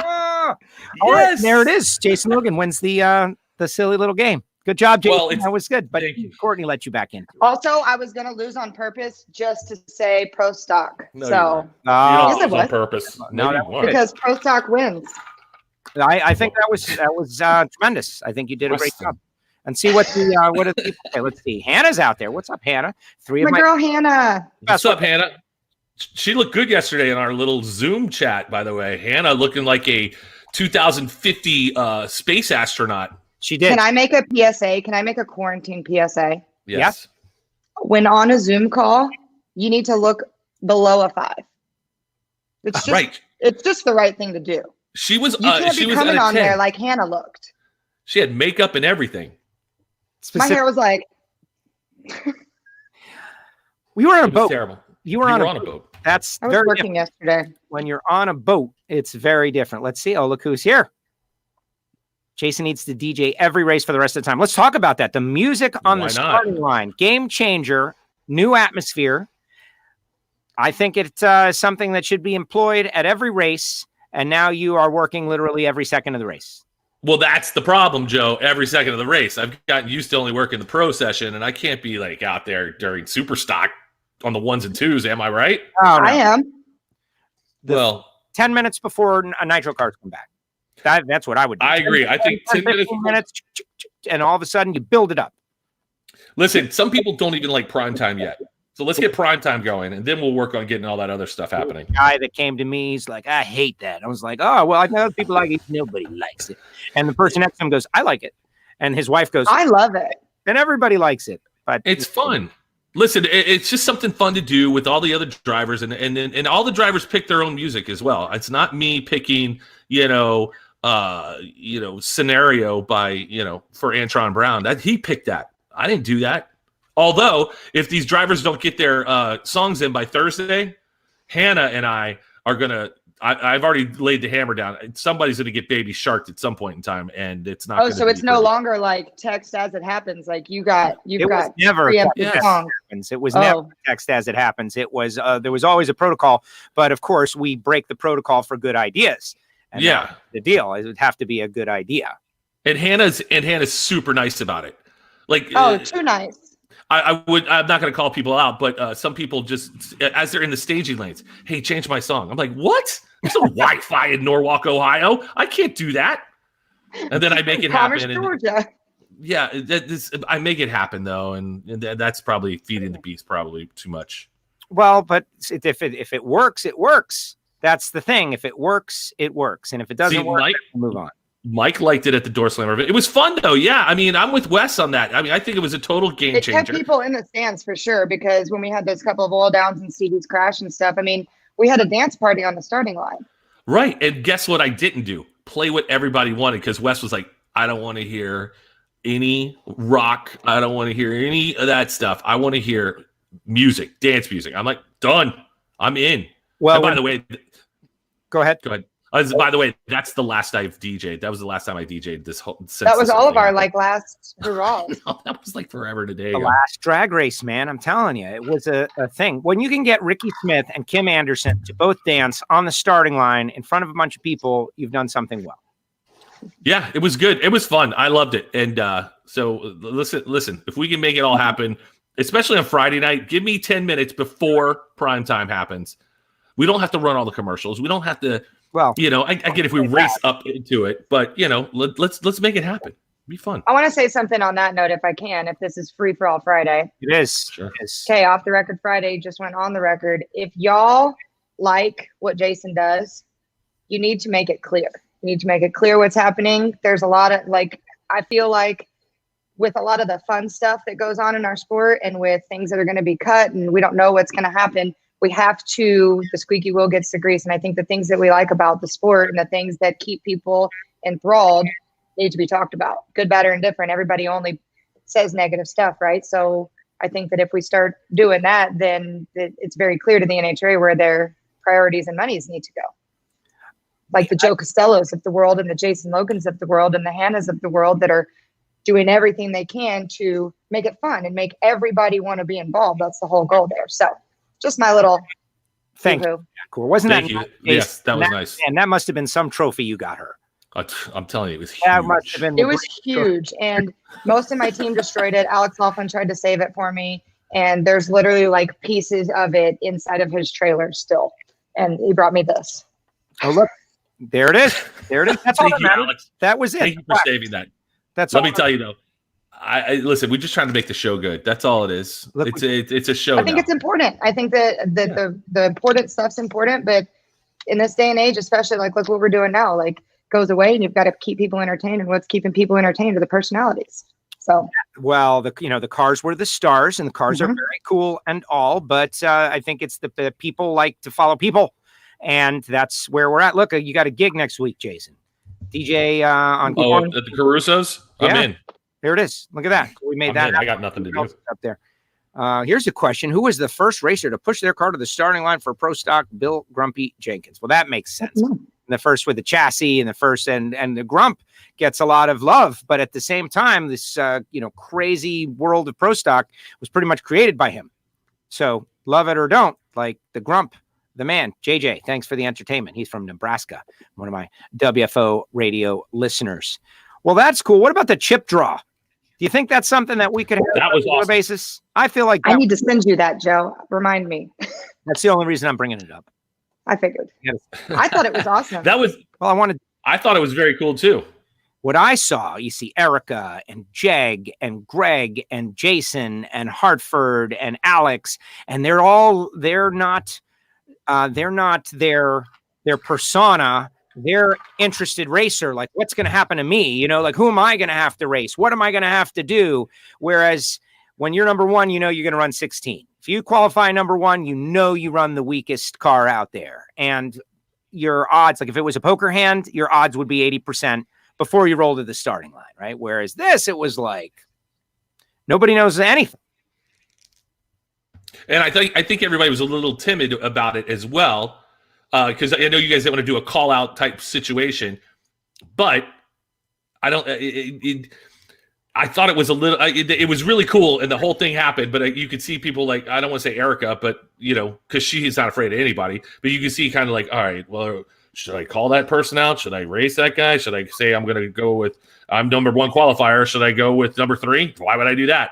Oh, all right, there it is. Jason Logan wins the silly little game. Good job, Jason. Well, that was good. But thank you. Courtney let you back in. Also, I was gonna lose on purpose just to say pro stock. No, so You Oh, Yes, don't it lose on was. purpose. No, No, that you weren't. because pro stock wins. I think that was tremendous. I think you did a great job. And see what the okay, let's see. Hannah's out there. What's up, Hannah? Three of My girl Hannah. What's up, Hannah? She looked good yesterday in our little Zoom chat, by the way. Hannah looking like a 2050 space astronaut. She did. Can I make a PSA? Can I make a quarantine PSA? Yes. When on a Zoom call, you need to look below a 5. It's just, Right. It's just the right thing to do. She was You can't she be was at coming a on 10. there like Hannah looked. She had makeup and everything. My hair was like, We were on a It was boat. terrible. You were on a boat. That's I was very working different. yesterday. When you're on a boat, it's very different. Let's see. Oh, look who's here. Jason needs to DJ every race for the rest of the time. Let's talk about that. The music on Why the not? starting line, game changer, new atmosphere. I think it's something that should be employed at every race. and now you are working literally every second of the race. Well, that's the problem, Joe. Every second of the race, I've gotten used to only working the pro session, and I can't be like out there during super stock on the 1s and 2s. Am I right? Oh, no. I am. Well, 10 minutes before nitro cars come back. That's what I would do. I agree. I think 10 minutes, and all of a sudden you build it up. Listen, some people don't even like prime time yet. So let's get prime time going, and then we'll work on getting all that other stuff happening. The guy that came to me, he's like, I hate that. I was like, oh, well, I know people like it. Nobody likes it. And the person next to him goes, I like it. And his wife goes, I love it. And everybody likes it. But it's fun. Listen, it's just something fun to do with all the other drivers, and all the drivers pick their own music as well. It's not me picking, scenario by, for Antron Brown. That he picked that. I didn't do that. Although, if these drivers don't get their songs in by Thursday, Hannah and I are gonna. I've already laid the hammer down. Somebody's gonna get Baby Sharked at some point in time, and it's not. Oh, so it's no longer like text as it happens. Like you've got never preemptive songs. It was never text as it happens. It was there was always a protocol, but of course we break the protocol for good ideas. And yeah, the deal it would have to be a good idea. And Hannah's super nice about it. Like too nice. I'm not going to call people out, but some people just, as they're in the staging lanes, hey, change my song. I'm like, what? There's no Wi-Fi in Norwalk, Ohio. I can't do that. And then I make it happen. Georgia. Yeah, I make it happen though, and that's probably feeding the beast probably too much. Well, but if it works, it works. That's the thing. If it works, it works, and if it doesn't work, move on. Mike liked it at the door slammer. It was fun though. Yeah. I mean, I'm with Wes on that. I mean, I think it was a total game changer. It kept people in the stands for sure, because when we had those couple of oil downs and Stevie's crash and stuff, I mean, we had a dance party on the starting line. Right. And guess what I didn't do? Play what everybody wanted, because Wes was like, I don't want to hear any rock. I don't want to hear any of that stuff. I want to hear music, dance music. I'm like, done. I'm in. Well, and by the way, go ahead. By the way, that's the last I've DJ'd. That was the last time I DJ'd this whole. That was all of our last hurrahs. No, that was like forever today. The last drag race, man. I'm telling you, it was a thing. When you can get Ricky Smith and Kim Anderson to both dance on the starting line in front of a bunch of people, you've done something well. Yeah, it was good. It was fun. I loved it. And so listen. If we can make it all happen, especially on Friday night, give me 10 minutes before prime time happens. We don't have to run all the commercials. We don't have to. Well, I get if we race up into it, but let's make it happen. Be fun. I want to say something on that note, if I can. If this is free for all Friday, it is. Sure. Okay, off the record Friday just went on the record. If y'all like what Jason does, you need to make it clear. You need to make it clear what's happening. There's a lot of I feel like with a lot of the fun stuff that goes on in our sport, and with things that are going to be cut, and we don't know what's going to happen. We have to, the squeaky wheel gets the grease. And I think the things that we like about the sport and the things that keep people enthralled need to be talked about. Good, bad, or indifferent. Everybody only says negative stuff, right? So I think that if we start doing that, then it's very clear to the NHRA where their priorities and monies need to go. Like the Joe Costellos of the world, and the Jason Logans of the world, and the Hannahs of the world that are doing everything they can to make it fun and make everybody want to be involved. That's the whole goal there. So just my little thank you. Cool. Wasn't that nice? Yes, that was nice. And that must have been some trophy you got her. I'm telling you, it was huge. That must have been it was huge. And most of my team destroyed it. Alex Laughlin tried to save it for me. And there's literally like pieces of it inside of his trailer still. And he brought me this. Oh, look. There it is. There it is. That's all that matters. Alex. That was it. Thank you for saving that. Let me tell you though. I listen. We're just trying to make the show good. That's all it is. It's a show. I think it's important. I think that the important stuff's important, but in this day and age, especially look what we're doing now, goes away, and you've got to keep people entertained. And what's keeping people entertained are the personalities. So well, the cars were the stars, and the cars are very cool and all, but I think it's the people like to follow people, and that's where we're at. Look, you got a gig next week, Jason. DJ on at the Caruso's. I'm in. There it is. Look at that. We made that. I got nothing to do up there. Here's a question. Who was the first racer to push their car to the starting line for Pro Stock? Bill Grumpy Jenkins. Well, that makes sense. The first with the chassis, and the first and the Grump gets a lot of love. But at the same time, this crazy world of Pro Stock was pretty much created by him. So love it or don't, like the Grump, the man, JJ. Thanks for the entertainment. He's from Nebraska, one of my WFO radio listeners. Well, that's cool. What about the chip draw? Do you think that's something that we could have That on was a regular awesome. basis? I feel like I need to send you that, Joe. Remind me. that's the only reason I'm bringing it up. I figured. I thought it was awesome. Well, I thought it was very cool too. what I saw, you see Erica and Jeg and Greg and Jason and Hartford and Alex, and they're not their persona. They're interested racer. Like, what's going to happen to me? You know, like, who am I going to have to race? What am I going to have to do? Whereas when you're number one, you know, you're going to run 16. If you qualify number one, you know, you run the weakest car out there, and your odds, like if it was a poker hand, your odds would be 80% before you roll to the starting line, right? Whereas this, it was like nobody knows anything. And I think everybody was a little timid about it as well, because I know you guys don't want to do a call out type situation, but I don't. I thought it was a little. It was really cool, and the whole thing happened. But you could see people like, I don't want to say Erica, but you know, because she is not afraid of anybody. But you can see kind of like, all right, well, should I call that person out? Should I race that guy? Should I say I'm going to go with I'm number one qualifier? Should I go with number 3? Why would I do that?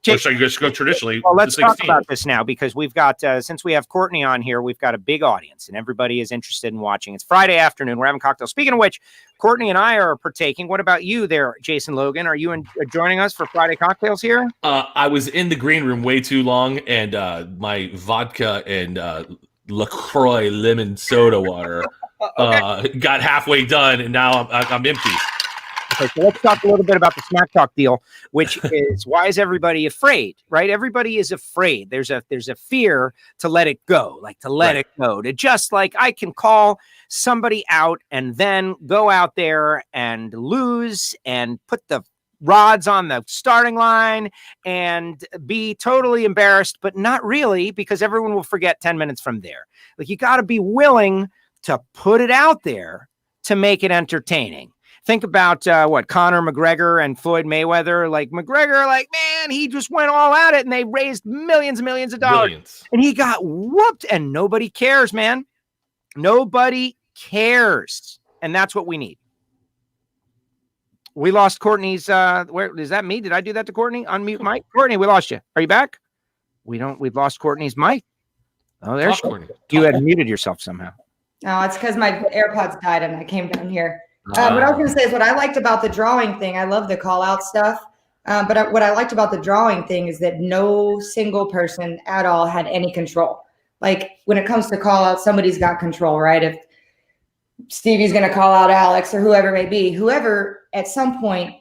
Or should I just go traditionally? Well, let's to talk 16? about this now, because we've got, since we have Courtney on here, we've got a big audience and everybody is interested in watching. It's Friday afternoon. We're having cocktails. Speaking of which, Courtney and I are partaking. What about you there, Jason Logan? Are you joining us for Friday cocktails here? I was in the green room way too long, and my vodka and LaCroix lemon soda water got halfway done, and now I'm empty. Okay, so let's talk a little bit about the Smack Talk deal, which is, why is everybody afraid, right? Everybody is afraid. There's a fear to let it go, like to let it go, to just like, I can call somebody out and then go out there and lose and put the rods on the starting line and be totally embarrassed, but not really, because everyone will forget 10 minutes from there. Like, you got to be willing to put it out there to make it entertaining. Think about what Conor McGregor and Floyd Mayweather. Like, McGregor, like, man, he just went all at it and they raised millions and millions of dollars. Millions. And he got whooped, and nobody cares, man. Nobody cares. And that's what we need. We lost Courtney's. Where is that? Me? Did I do that to Courtney? Unmute mic. Courtney, we lost you. Are you back? We've lost Courtney's mic. Oh, there's Courtney. You had muted yourself somehow. No, it's because my AirPods died and I came down here. What I was going to say is, what I liked about the drawing thing, I love the call out stuff. But what I liked about the drawing thing is that no single person at all had any control. Like, when it comes to call out, somebody's got control, right? If Stevie's going to call out Alex or whoever it may be, whoever, at some point,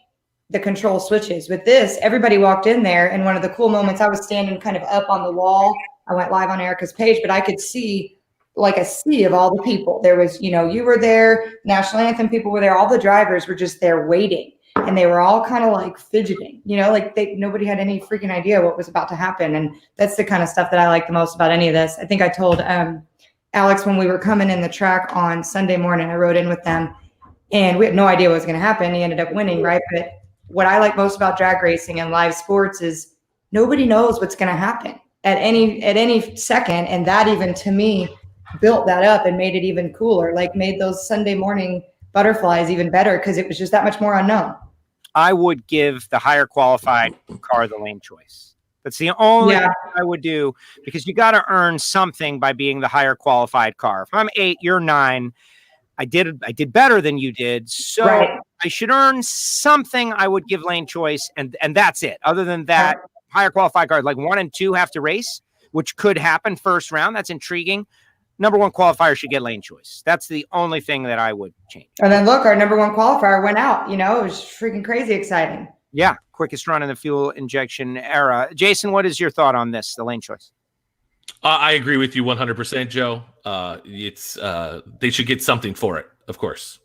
the control switches. With this, everybody walked in there. And one of the cool moments, I was standing kind of up on the wall. I went live on Erica's page, but I could see like a sea of all the people. There was, you know, you were there, national anthem people were there, all the drivers were just there waiting, and they were all kind of like fidgeting, you know, like nobody had any freaking idea what was about to happen. And that's the kind of stuff that I like the most about any of this. I think I told Alex when we were coming in the track on Sunday morning, I rode in with them and we had no idea what was going to happen. He ended up winning, right? But what I like most about drag racing and live sports is nobody knows what's going to happen at any second. And that, even to me, built that up and made it even cooler, like made those Sunday morning butterflies even better, because it was just that much more unknown. I would give the higher qualified car the lane choice. That's the only thing I would do, because you got to earn something by being the higher qualified car. If I'm 8, you're 9. I did better than you did, so I should earn something. I would give lane choice, and that's it. Other than that, higher qualified cars like 1 and 2 have to race, which could happen first round. That's intriguing. Number one qualifier should get lane choice. That's the only thing that I would change. And then look, our number one qualifier went out. You know, it was freaking crazy exciting. Yeah, quickest run in the fuel injection era. Jason, what is your thought on this, the lane choice? I agree with you 100%, Joe. They should get something for it, of course.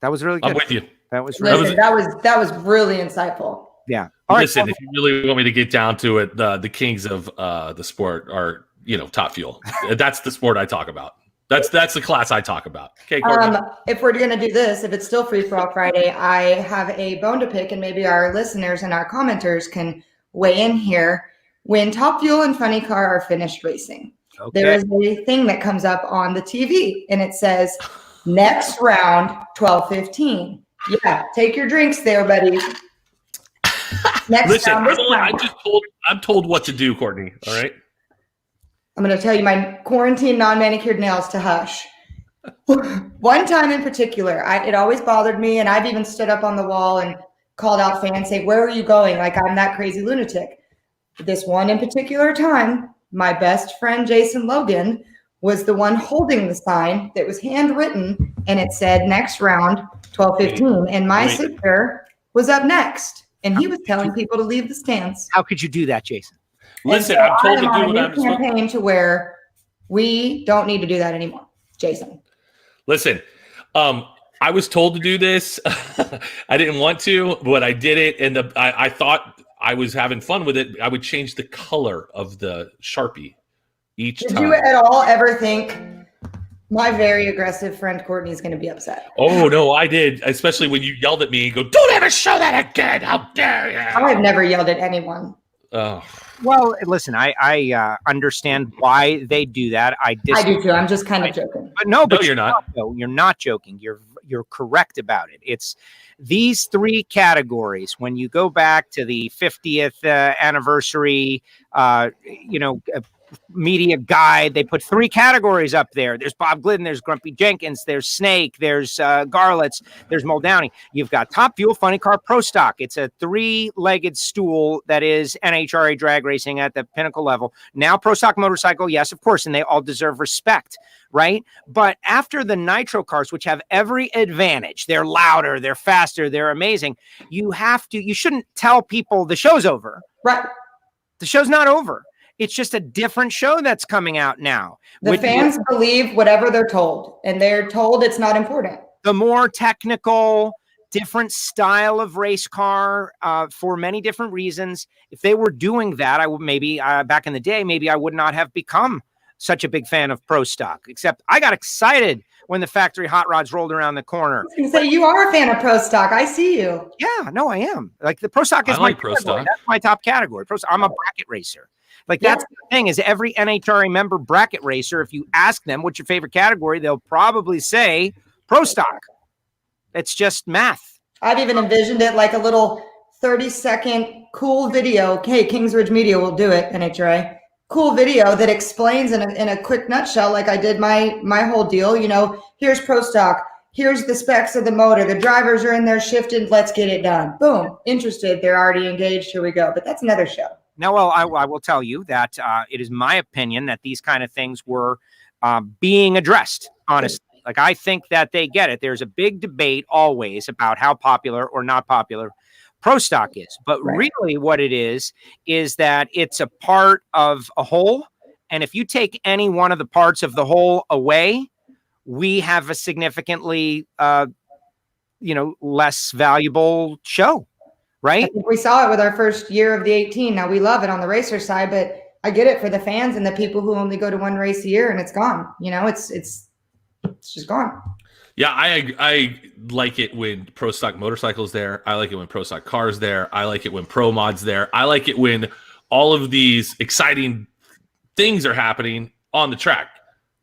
That was really good. I'm with you. That was really insightful. Yeah. Listen, if you really want me to get down to it, the kings of the sport are, you know, Top Fuel. That's the sport I talk about. That's the class I talk about. Okay, Courtney. If we're going to do this, if it's still Free For All Friday, I have a bone to pick, and maybe our listeners and our commenters can weigh in here. When Top Fuel and Funny Car are finished racing, Okay. there is a thing that comes up on the TV and it says next round 12:15. Yeah, take your drinks there, buddy. Next Listen, round this time. I'm told what to do, Courtney. All right. I'm going to tell you my quarantine non-manicured nails to hush. One time in particular, it always bothered me, and I've even stood up on the wall and called out fans, say, "Where are you going?" Like I'm that crazy lunatic. This one in particular time, my best friend Jason Logan was the one holding the sign that was handwritten, and it said next round 12:15, and my sister was up next, and he was telling people to leave the stands. How could you do that, Jason? Listen, so I'm told to on do what a I'm new supposed. campaign to where we don't need to do that anymore, Jason. Listen, I was told to do this. I didn't want to, but I did it, and I thought I was having fun with it. I would change the color of the Sharpie each time. Did you at all ever think my very aggressive friend Courtney is going to be upset? Oh, no, I did, especially when you yelled at me and go, "Don't ever show that again. How dare you?" I have never yelled at anyone. Oh. Well, listen, I understand why they do that. I do too. I'm just kind of joking. But no, you're not. No, you're not joking. You're correct about it. It's these three categories. When you go back to the 50th anniversary, media guide, they put three categories up there. There's Bob Glidden, there's Grumpy Jenkins, there's Snake, there's Garlitz, there's Muldowney. You've got Top Fuel Funny Car Pro Stock. It's a three-legged stool that is NHRA drag racing at the pinnacle level. Now Pro Stock Motorcycle, yes, of course, and they all deserve respect, right? But after the Nitro cars, which have every advantage, they're louder, they're faster, they're amazing, you shouldn't tell people the show's over. Right. The show's not over. It's just a different show that's coming out now. The fans believe whatever they're told, and they're told it's not important. The more technical, different style of race car for many different reasons. If they were doing that, I would maybe back in the day, maybe I would not have become such a big fan of Pro Stock, except I got excited when the factory hot rods rolled around the corner. So you are a fan of Pro Stock. I see you. Yeah, no, I am. Like the Pro Stock is Pro Stock. That's my top category. I'm a bracket racer. Like that's the thing is every NHRA member bracket racer, if you ask them what's your favorite category, they'll probably say Pro Stock. It's just math. I've even envisioned it like a little 30-second cool video. Hey, Kingsridge Media will do it, NHRA. Cool video that explains in a quick nutshell, like I did my whole deal. You know, here's Pro Stock. Here's the specs of the motor. The drivers are in there shifted. Let's get it done. Boom. Interested. They're already engaged. Here we go. But that's another show. Now, well, I will tell you that it is my opinion that these kind of things were being addressed, honestly. Like, I think that they get it. There's a big debate always about how popular or not popular Pro Stock is. But really what it is that it's a part of a whole. And if you take any one of the parts of the whole away, we have a significantly, less valuable show. Right? I think we saw it with our first year of the 18. Now we love it on the racer side, but I get it for the fans and the people who only go to one race a year and it's gone. You know, it's just gone. Yeah, I like it when Pro Stock Motorcycles there. I like it when Pro Stock Cars there. I like it when Pro Mod's there. I like it when all of these exciting things are happening on the track.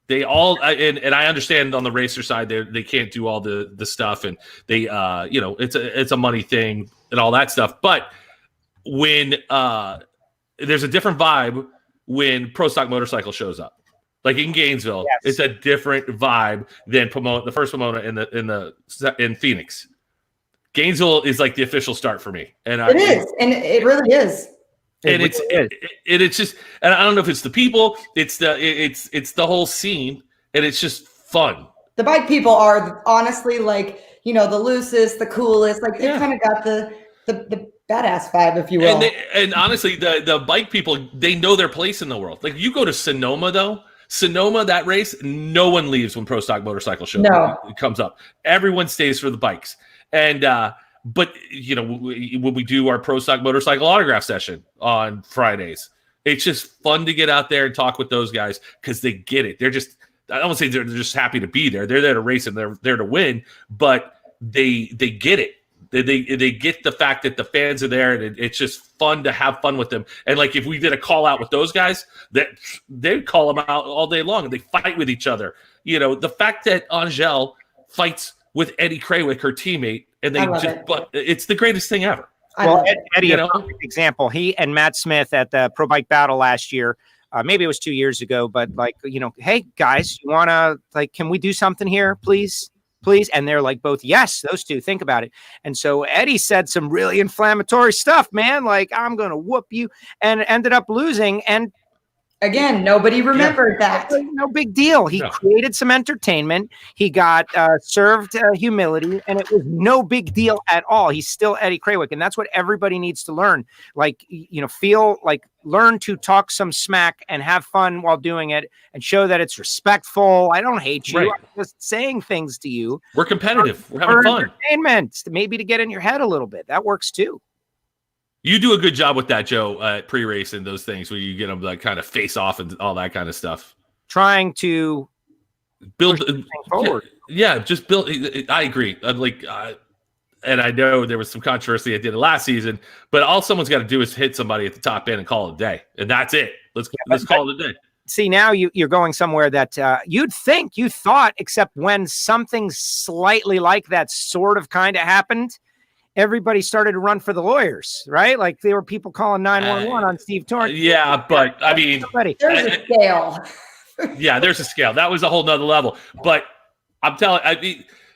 They all and I understand on the racer side they can't do all the stuff and they it's a money thing and all that stuff. But when there's a different vibe when Pro Stock Motorcycle shows up, like in Gainesville, it's a different vibe than the first Pomona in Phoenix. Gainesville is like the official start for me, and it really is. And it's just, and I don't know if it's the people, it's the whole scene, and it's just fun. The bike people are honestly like, the loosest, the coolest, like they kind of got the badass vibe, if you will. And honestly, the bike people, they know their place in the world. Like you go to Sonoma though, that race, no one leaves when Pro Stock Motorcycle show comes up. Everyone stays for the bikes. And but when we do our Pro Stock Motorcycle autograph session on Fridays, it's just fun to get out there and talk with those guys because they get it. They're just, I don't want to say they're just happy to be there. They're there to race and they're there to win, but they get it. They get the fact that the fans are there, and it's just fun to have fun with them. And like if we did a call out with those guys, that they'd call them out all day long, and they fight with each other. You know, the fact that Angel fights with Eddie Krawick, her teammate, and but it's the greatest thing ever. Well, Eddie, a perfect example. He and Matt Smith at the Pro Bike Battle last year. Maybe it was 2 years ago, but like, you know, hey guys, you want to like, can we do something here, please? Please. And they're like both, yes, those two, think about it. And so Eddie said some really inflammatory stuff, man. Like, I'm going to whoop you, and ended up losing. And again, nobody remembered that. No big deal. He created some entertainment. He got served humility, and it was no big deal at all. He's still Eddie Krawick, and that's what everybody needs to learn. Like, you know, learn to talk some smack and have fun while doing it, and show that it's respectful. I don't hate you. Right. I'm just saying things to you. We're competitive. We're having fun. Entertainment, maybe to get in your head a little bit. That works too. You do a good job with that, Joe, pre-race and those things where you get them like kind of face off and all that kind of stuff. Trying to build forward. Yeah, just build. I agree. And I know there was some controversy I did it last season, but all someone's got to do is hit somebody at the top end and call it a day, and that's it. Let's call it a day. See, now you're going somewhere that you thought, except when something slightly like that sort of kind of happened, everybody started to run for the lawyers, right? Like there were people calling 911 on Steve Torrance. Yeah, but I mean, there's a scale. Yeah, there's a scale. That was a whole nother level. But I'm telling,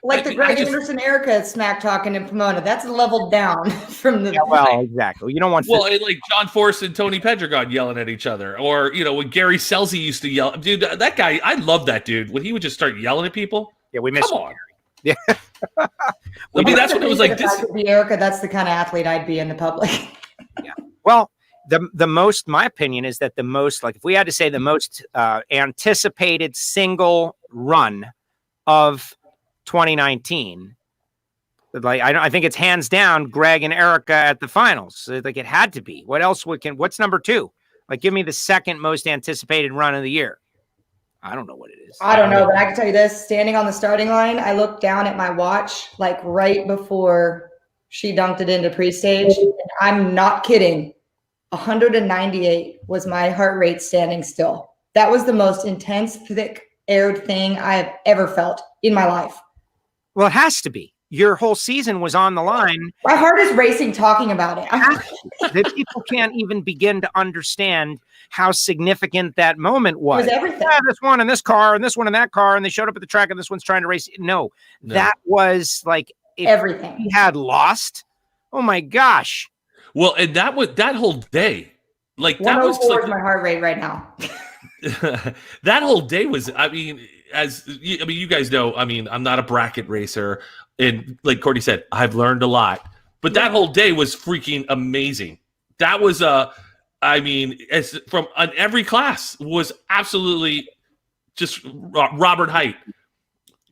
like the Greg Anderson Erica smack talking in Pomona. That's a level down from the. Yeah, well, exactly. You don't want. Like John Force and Tony Pedregon yelling at each other, or you know when Gary Selzy used to yell. Dude, that guy, I love that dude when he would just start yelling at people. Yeah, we missed. Come on. Yeah. I mean, that's what it was like. This would be Erica. That's the kind of athlete I'd be in the public. Yeah. Well, the most, my opinion is that the most, like if we had to say the most anticipated single run of 2019, like I think it's hands down Greg and Erica at the finals. Like it had to be. What else what's number two? Like give me the second most anticipated run of the year. I don't know what it is. I don't know, but I can tell you this, standing on the starting line, I looked down at my watch like right before she dunked it into pre-stage. And I'm not kidding. 198 was my heart rate standing still. That was the most intense, thick, aired thing I have ever felt in my life. Well, it has to be. Your whole season was on the line. My heart is racing talking about it. That people can't even begin to understand how significant that moment was. It was everything. Yeah, this one in this car and this one in that car, and they showed up at the track and this one's trying to race. No. That was like everything. He had lost. Oh my gosh. Well, and that was that whole day. Like that was like my heart rate right now. That whole day was, I mean, you guys know, I mean, I'm not a bracket racer. And like Courtney said, I've learned a lot. But that whole day was freaking amazing. That was I mean, as from every class was absolutely just Robert Height.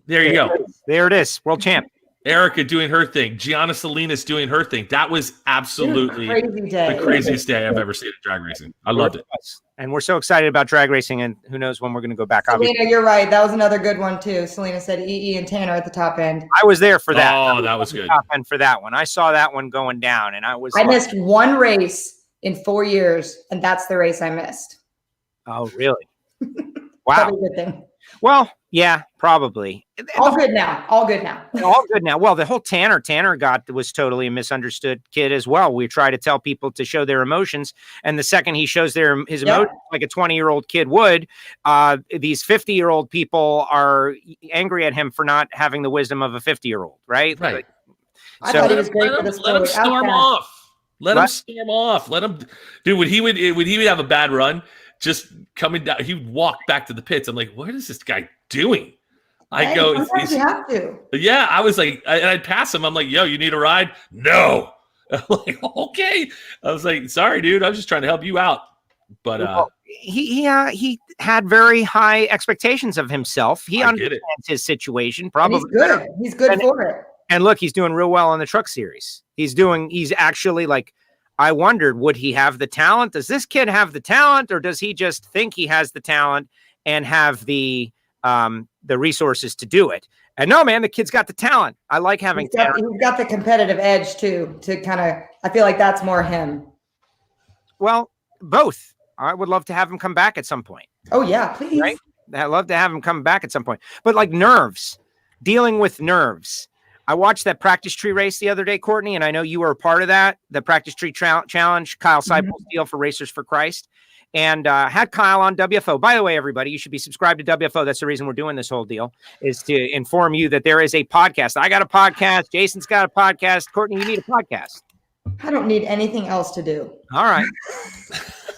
There you go. There it is. World champ. Erica doing her thing. Gianna Salinas doing her thing. That was absolutely the craziest day I've ever seen in drag racing. I loved it. And we're so excited about drag racing, and who knows when we're going to go back. Selena, you're right. That was another good one, too. Selena said EE and Tanner at the top end. I was there for that. Oh, that was good. Top end for that one. I saw that one going down, and I missed one race in 4 years, and that's the race I missed. Oh, really? Wow. Probably a good thing. Well, yeah, probably. All good now. All good now. All good now. Well, the whole Tanner was totally a misunderstood kid as well. We try to tell people to show their emotions, and the second he shows his emotions like a 20-year-old kid would, these 50-year-old people are angry at him for not having the wisdom of a 50-year-old, right? Right. Like, I thought he was great for the sport. Let him storm off. Let him storm off. Let him, dude. When he would have a bad run, just coming down, he would walk back to the pits. I'm like, what is this guy doing? I go, sometimes you have to. Yeah, I was like, and I'd pass him. I'm like, yo, you need a ride? No. I'm like, okay. I was like, sorry, dude. I was just trying to help you out. But he had very high expectations of himself. He understands his situation. Probably he's good. He's good for it. And look, he's doing real well on the truck series. He's actually like, I wondered, would he have the talent? Does this kid have the talent, or does he just think he has the talent and have the the resources to do it. And no, man, the kid's got the talent. I like having talent. He's got the competitive edge too, to kind of, I feel like that's more him. Well, both. I would love to have him come back at some point. Oh yeah, please. Right? I'd love to have him come back at some point. But like nerves, dealing with nerves. I watched that practice tree race the other day, Courtney, and I know you were a part of that, the practice tree challenge, Kyle Seipel's deal for Racers for Christ. And had Kyle on WFO. By the way, everybody, you should be subscribed to WFO. That's the reason we're doing this whole deal, is to inform you that there is a podcast. I got a podcast. Jason's got a podcast. Courtney, you need a podcast. I don't need anything else to do. All right.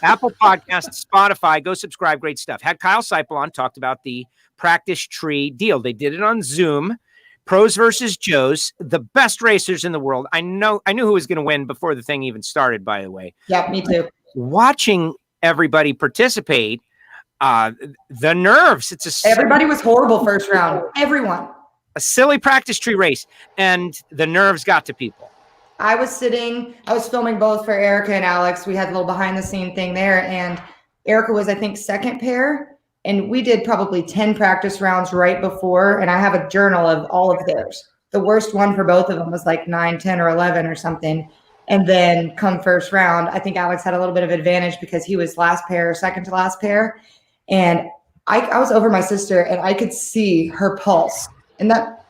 Apple Podcasts, Spotify, go subscribe. Great stuff. Had Kyle Seipel on, talked about the practice tree deal. They did it on Zoom. Pros versus Joes, the best racers in the world. I knew who was going to win before the thing even started, by the way. Yeah, me too. Watching everybody participate, the nerves. Everybody was horrible first round. Everyone. A silly practice tree race, and the nerves got to people. I was filming both for Erica and Alex. We had a little behind the scene thing there, and Erica was, I think, second pair, and we did probably 10 practice rounds right before, and I have a journal of all of theirs. The worst one for both of them was like 9, 10, or 11 or something. And then come first round, I think Alex had a little bit of advantage because he was last pair, second to last pair. And I was over my sister and I could see her pulse. And that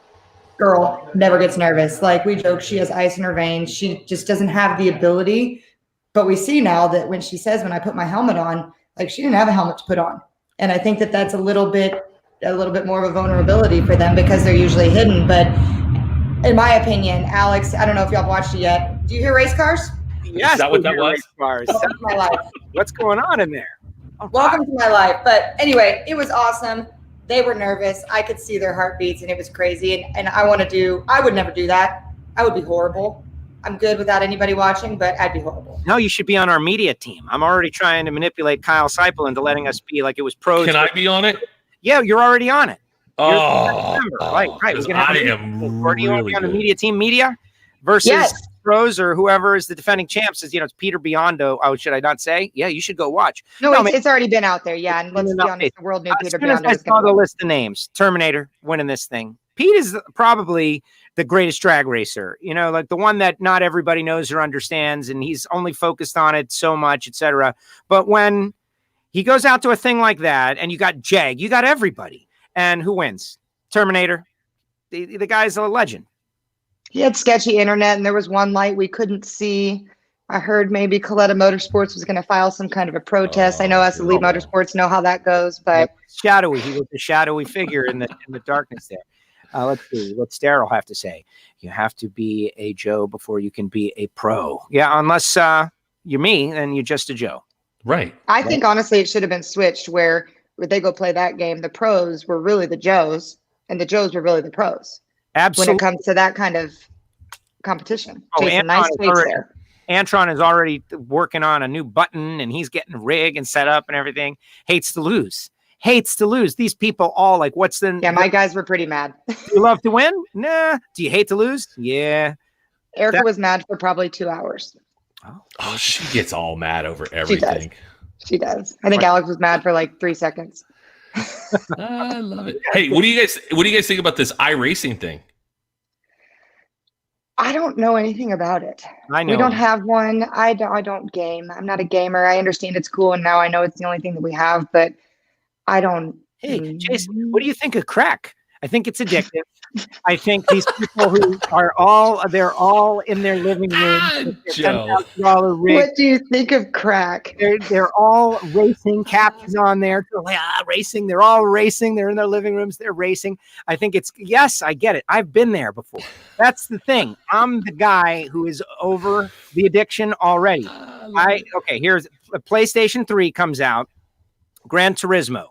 girl never gets nervous. Like we joke, she has ice in her veins. She just doesn't have the ability. But we see now that when she says, when I put my helmet on, like she didn't have a helmet to put on. And I think that that's a little bit more of a vulnerability for them because they're usually hidden. But in my opinion, Alex, I don't know if y'all have watched it yet. Do you hear race cars? Yes. Is that what that was? Welcome to my life. What's going on in there? Welcome to my life. But anyway, it was awesome. They were nervous. I could see their heartbeats and it was crazy. And I would never do that. I would be horrible. I'm good without anybody watching, but I'd be horrible. No, you should be on our media team. I'm already trying to manipulate Kyle Seipel into letting us be like it was pros. Can I be on it? Yeah, you're already on it. Right. We're gonna have Really on the media team versus pros or whoever is the defending champs. Is it's Peter Biondo. Oh, should I not say? Yeah, you should go watch. No, it's already been out there. Yeah, and let's be honest, the world knew Peter Biondo. I saw the list of names. Terminator winning this thing. Pete is probably the greatest drag racer. Like the one that not everybody knows or understands, and he's only focused on it so much, etc. But when he goes out to a thing like that, and you got Jag, you got everybody. And who wins? Terminator. The guy's a legend. He had sketchy internet, and there was one light we couldn't see. I heard maybe Coletta Motorsports was going to file some kind of a protest. I know us Elite Motorsports know how that goes, but shadowy. He was a shadowy figure in the darkness there. Let's see. What's Daryl have to say? You have to be a Joe before you can be a pro. Yeah, unless you're me, then you're just a Joe. Right. I think honestly it should have been switched where they go play that game. The pros were really the Joes, and the Joes were really the pros. Absolutely. When it comes to that kind of competition. Jason, nice tweets there. Antron is already working on a new button, and he's getting a rig and set up and everything. Hates to lose. These people all like, what's the... Yeah, my guys were pretty mad. Do you love to win? Nah. Do you hate to lose? Yeah. Erica was mad for probably 2 hours. Oh, she gets all mad over everything. She does. I think Alex was mad for like 3 seconds. I love it. Hey, what do you guys think about this iRacing thing? I don't know anything about it. I know. We don't have one. I don't game. I'm not a gamer. I understand it's cool, and now I know it's the only thing that we have, but I don't. Hey, Jason, what do you think of crack? I think it's addictive. I think these people who are they're all in their living room. What do you think of crack? They're all racing, captains on there. Racing. They're all racing. They're in their living rooms. They're racing. I think yes, I get it. I've been there before. That's the thing. I'm the guy who is over the addiction already. Here's PlayStation 3 comes out. Gran Turismo.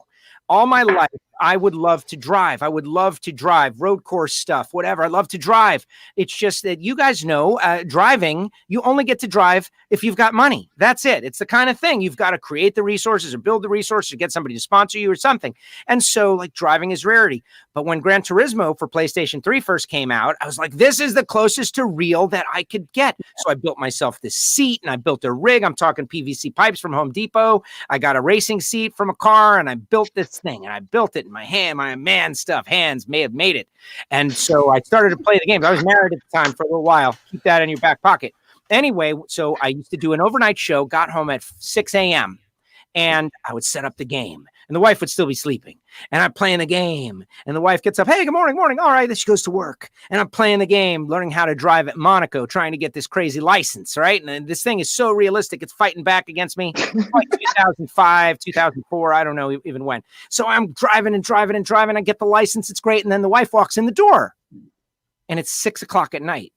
All my life, I would love to drive. Road course stuff, whatever. I love to drive. It's just that you guys know driving, you only get to drive if you've got money. That's it. It's the kind of thing you've got to create the resources or build the resources or get somebody to sponsor you or something. And so like driving is rarity. But when Gran Turismo for PlayStation 3 first came out, I was like, this is the closest to real that I could get. So I built myself this seat and I built a rig. I'm talking PVC pipes from Home Depot. I got a racing seat from a car and I built this thing and I built it. it in my hand. My man stuff, hands may have made it. And so I started to play the games. I was married at the time for a little while. Keep that in your back pocket. Anyway, so I used to do an overnight show, got home at 6 a.m. and I would set up the game. And the wife would still be sleeping. And I'm playing the game. And the wife gets up. Hey, good morning, morning. All right. Then she goes to work. And I'm playing the game, learning how to drive at Monaco, trying to get this crazy license, right? And this thing is so realistic. It's fighting back against me. Like 2005, 2004. I don't know even when. So I'm driving and driving and driving. I get the license. It's great. And then the wife walks in the door. And it's 6 o'clock at night.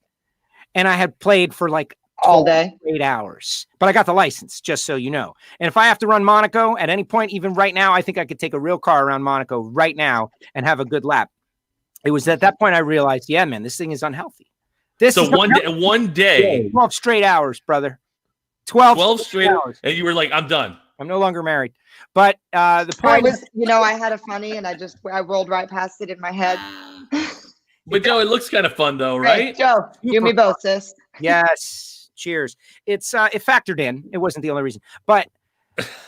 And I had played for like all day, 8 hours, but I got the license, just so you know. And if I have to run Monaco at any point, even right now, I think I could take a real car around Monaco right now and have a good lap. It was at that point I realized, yeah, man, this thing is unhealthy. So one day, 12 straight hours, brother. 12 straight hours. And you were like, I'm done. I'm no longer married. But the point was, I had a funny and I rolled right past it in my head. But Joe, it looks kind of fun though, right? Hey, Joe, you and me both, sis. Yes. Cheers. It's it factored in. It wasn't the only reason. But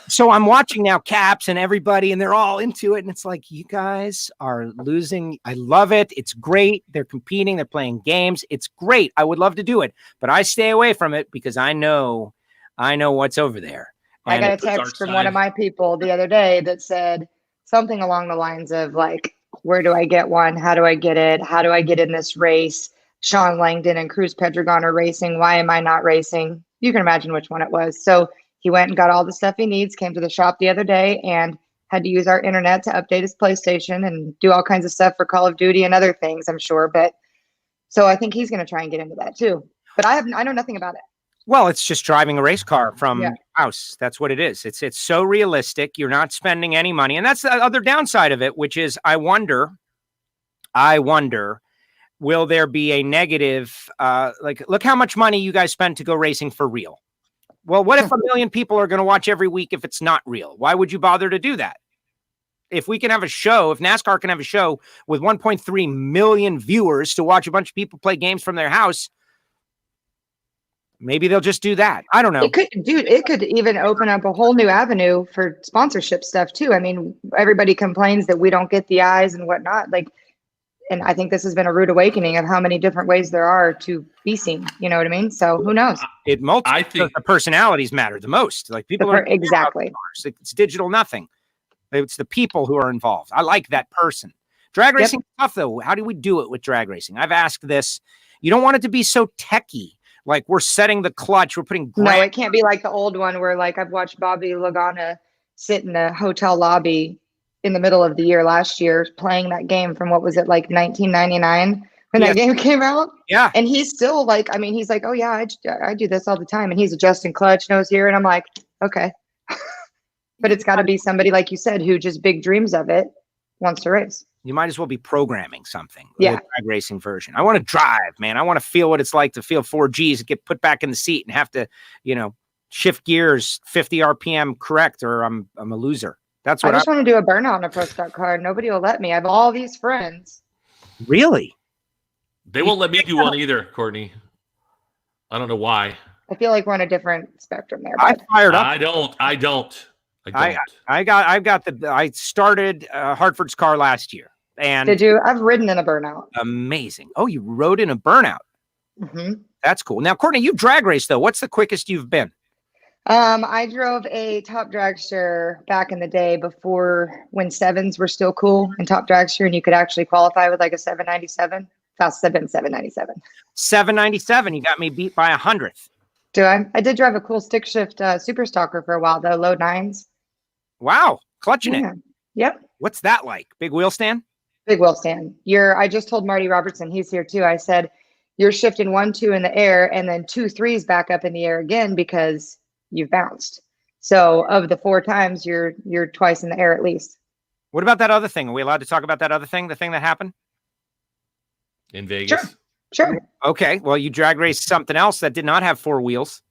so I'm watching now Caps and everybody, and they're all into it. And it's like, you guys are losing. I love it. It's great. They're competing. They're playing games. It's great. I would love to do it, but I stay away from it because I know what's over there. I got a text from one of my people the other day that said something along the lines of like, where do I get one? How do I get it? How do I get in this race? Sean Langdon and Cruz Pedregon are racing. Why am I not racing? You can imagine which one it was. So he went and got all the stuff he needs, came to the shop the other day and had to use our internet to update his PlayStation and do all kinds of stuff for Call of Duty and other things, I'm sure. But so I think he's going to try and get into that too. But I know nothing about it. Well, it's just driving a race car from house. That's what it is. It's so realistic. You're not spending any money. And that's the other downside of it, which is I wonder, will there be a negative, like, look how much money you guys spend to go racing for real. Well, what if 1 million people are going to watch every week if it's not real? Why would you bother to do that? If we can have a show, if NASCAR can have a show with 1.3 million viewers to watch a bunch of people play games from their house, maybe they'll just do that. I don't know. It could even open up a whole new avenue for sponsorship stuff too. I mean, everybody complains that we don't get the eyes and whatnot. Like, and I think this has been a rude awakening of how many different ways there are to be seen. You know what I mean? So who knows? I think the personalities matter the most. Like people are exactly. It's digital nothing. It's the people who are involved. I like that person. Drag racing is tough though. How do we do it with drag racing? I've asked this. You don't want it to be so techie. Like we're setting the clutch. We're putting. No, it can't be like the old one where like I've watched Bobby Lagana sit in a hotel lobby in the middle of the year last year playing that game from what was it like 1999 when that game came out. Yeah. And he's still like, I mean, he's like, oh yeah, I do this all the time. And he's adjusting clutch nose here. And I'm like, okay. But it's got to be somebody, like you said, who just big dreams of it, wants to race. You might as well be programming something. Yeah. Drag racing version. I want to drive, man. I want to feel what it's like to feel 4Gs and get put back in the seat and have to, shift gears 50 RPM correct, or I'm a loser. That's what I just want to do a burnout on a Pro Stock car. Nobody will let me. I have all these friends. Really? They won't let me do one either, Courtney. I don't know why. I feel like we're on a different spectrum there. I fired up. I don't. I started Hartford's car last year. And did you? I've ridden in a burnout. Amazing. Oh, you rode in a burnout. Mm-hmm. That's cool. Now, Courtney, you've drag raced though. What's the quickest you've been? I drove a top dragster back in the day before when sevens were still cool and top dragster, and you could actually qualify with like a 797. Fast 797. 797. You got me beat by 100th. Do I? I did drive a cool stick shift super stalker for a while though, low nines. Wow, clutching it. Yep. What's that like? Big wheel stand? Big wheel stand. I just told Marty Robertson, he's here too. I said, you're shifting 1, 2 in the air and then 2, 3s back up in the air again because you've bounced. So of the 4 times, you're twice in the air at least. What about that other thing? Are we allowed to talk about that other thing? The thing that happened in Vegas? Sure. Okay. Well, you drag raced something else that did not have 4 wheels.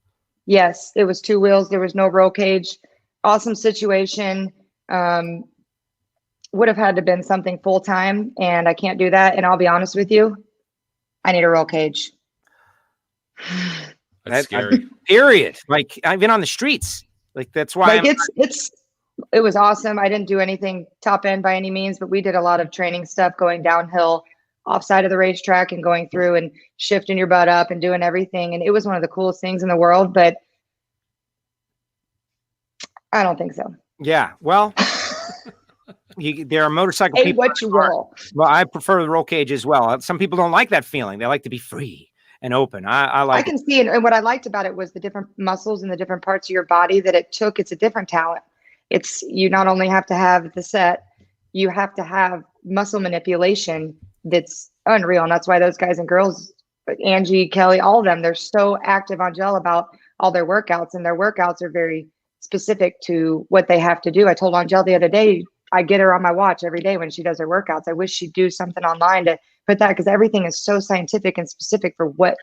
Yes, it was 2 wheels. There was no roll cage. Awesome situation. Would have had to been something full time, and I can't do that. And I'll be honest with you, I need a roll cage. That's scary. Period. Like I've been on the streets. Like that's why. Like it's It was awesome. I didn't do anything top end by any means, but we did a lot of training stuff going downhill offside of the racetrack and going through and shifting your butt up and doing everything. And it was one of the coolest things in the world, but I don't think so. Yeah. Well, there are motorcycle Hey, people. what you will. Well, I prefer the roll cage as well. Some people don't like that feeling. They like to be free and open. I like I can see it. And what I liked about it was the different muscles and the different parts of your body that it took. It's a different talent. You not only have to have the set, you have to have muscle manipulation that's unreal. And that's why those guys and girls, Angie, Kelly, all of them, they're so active on gel about all their workouts, and their workouts are very specific to what they have to do. I told Angel the other day, I get her on my watch every day when she does her workouts. I wish she'd do something online to put that, because everything is so scientific and specific for what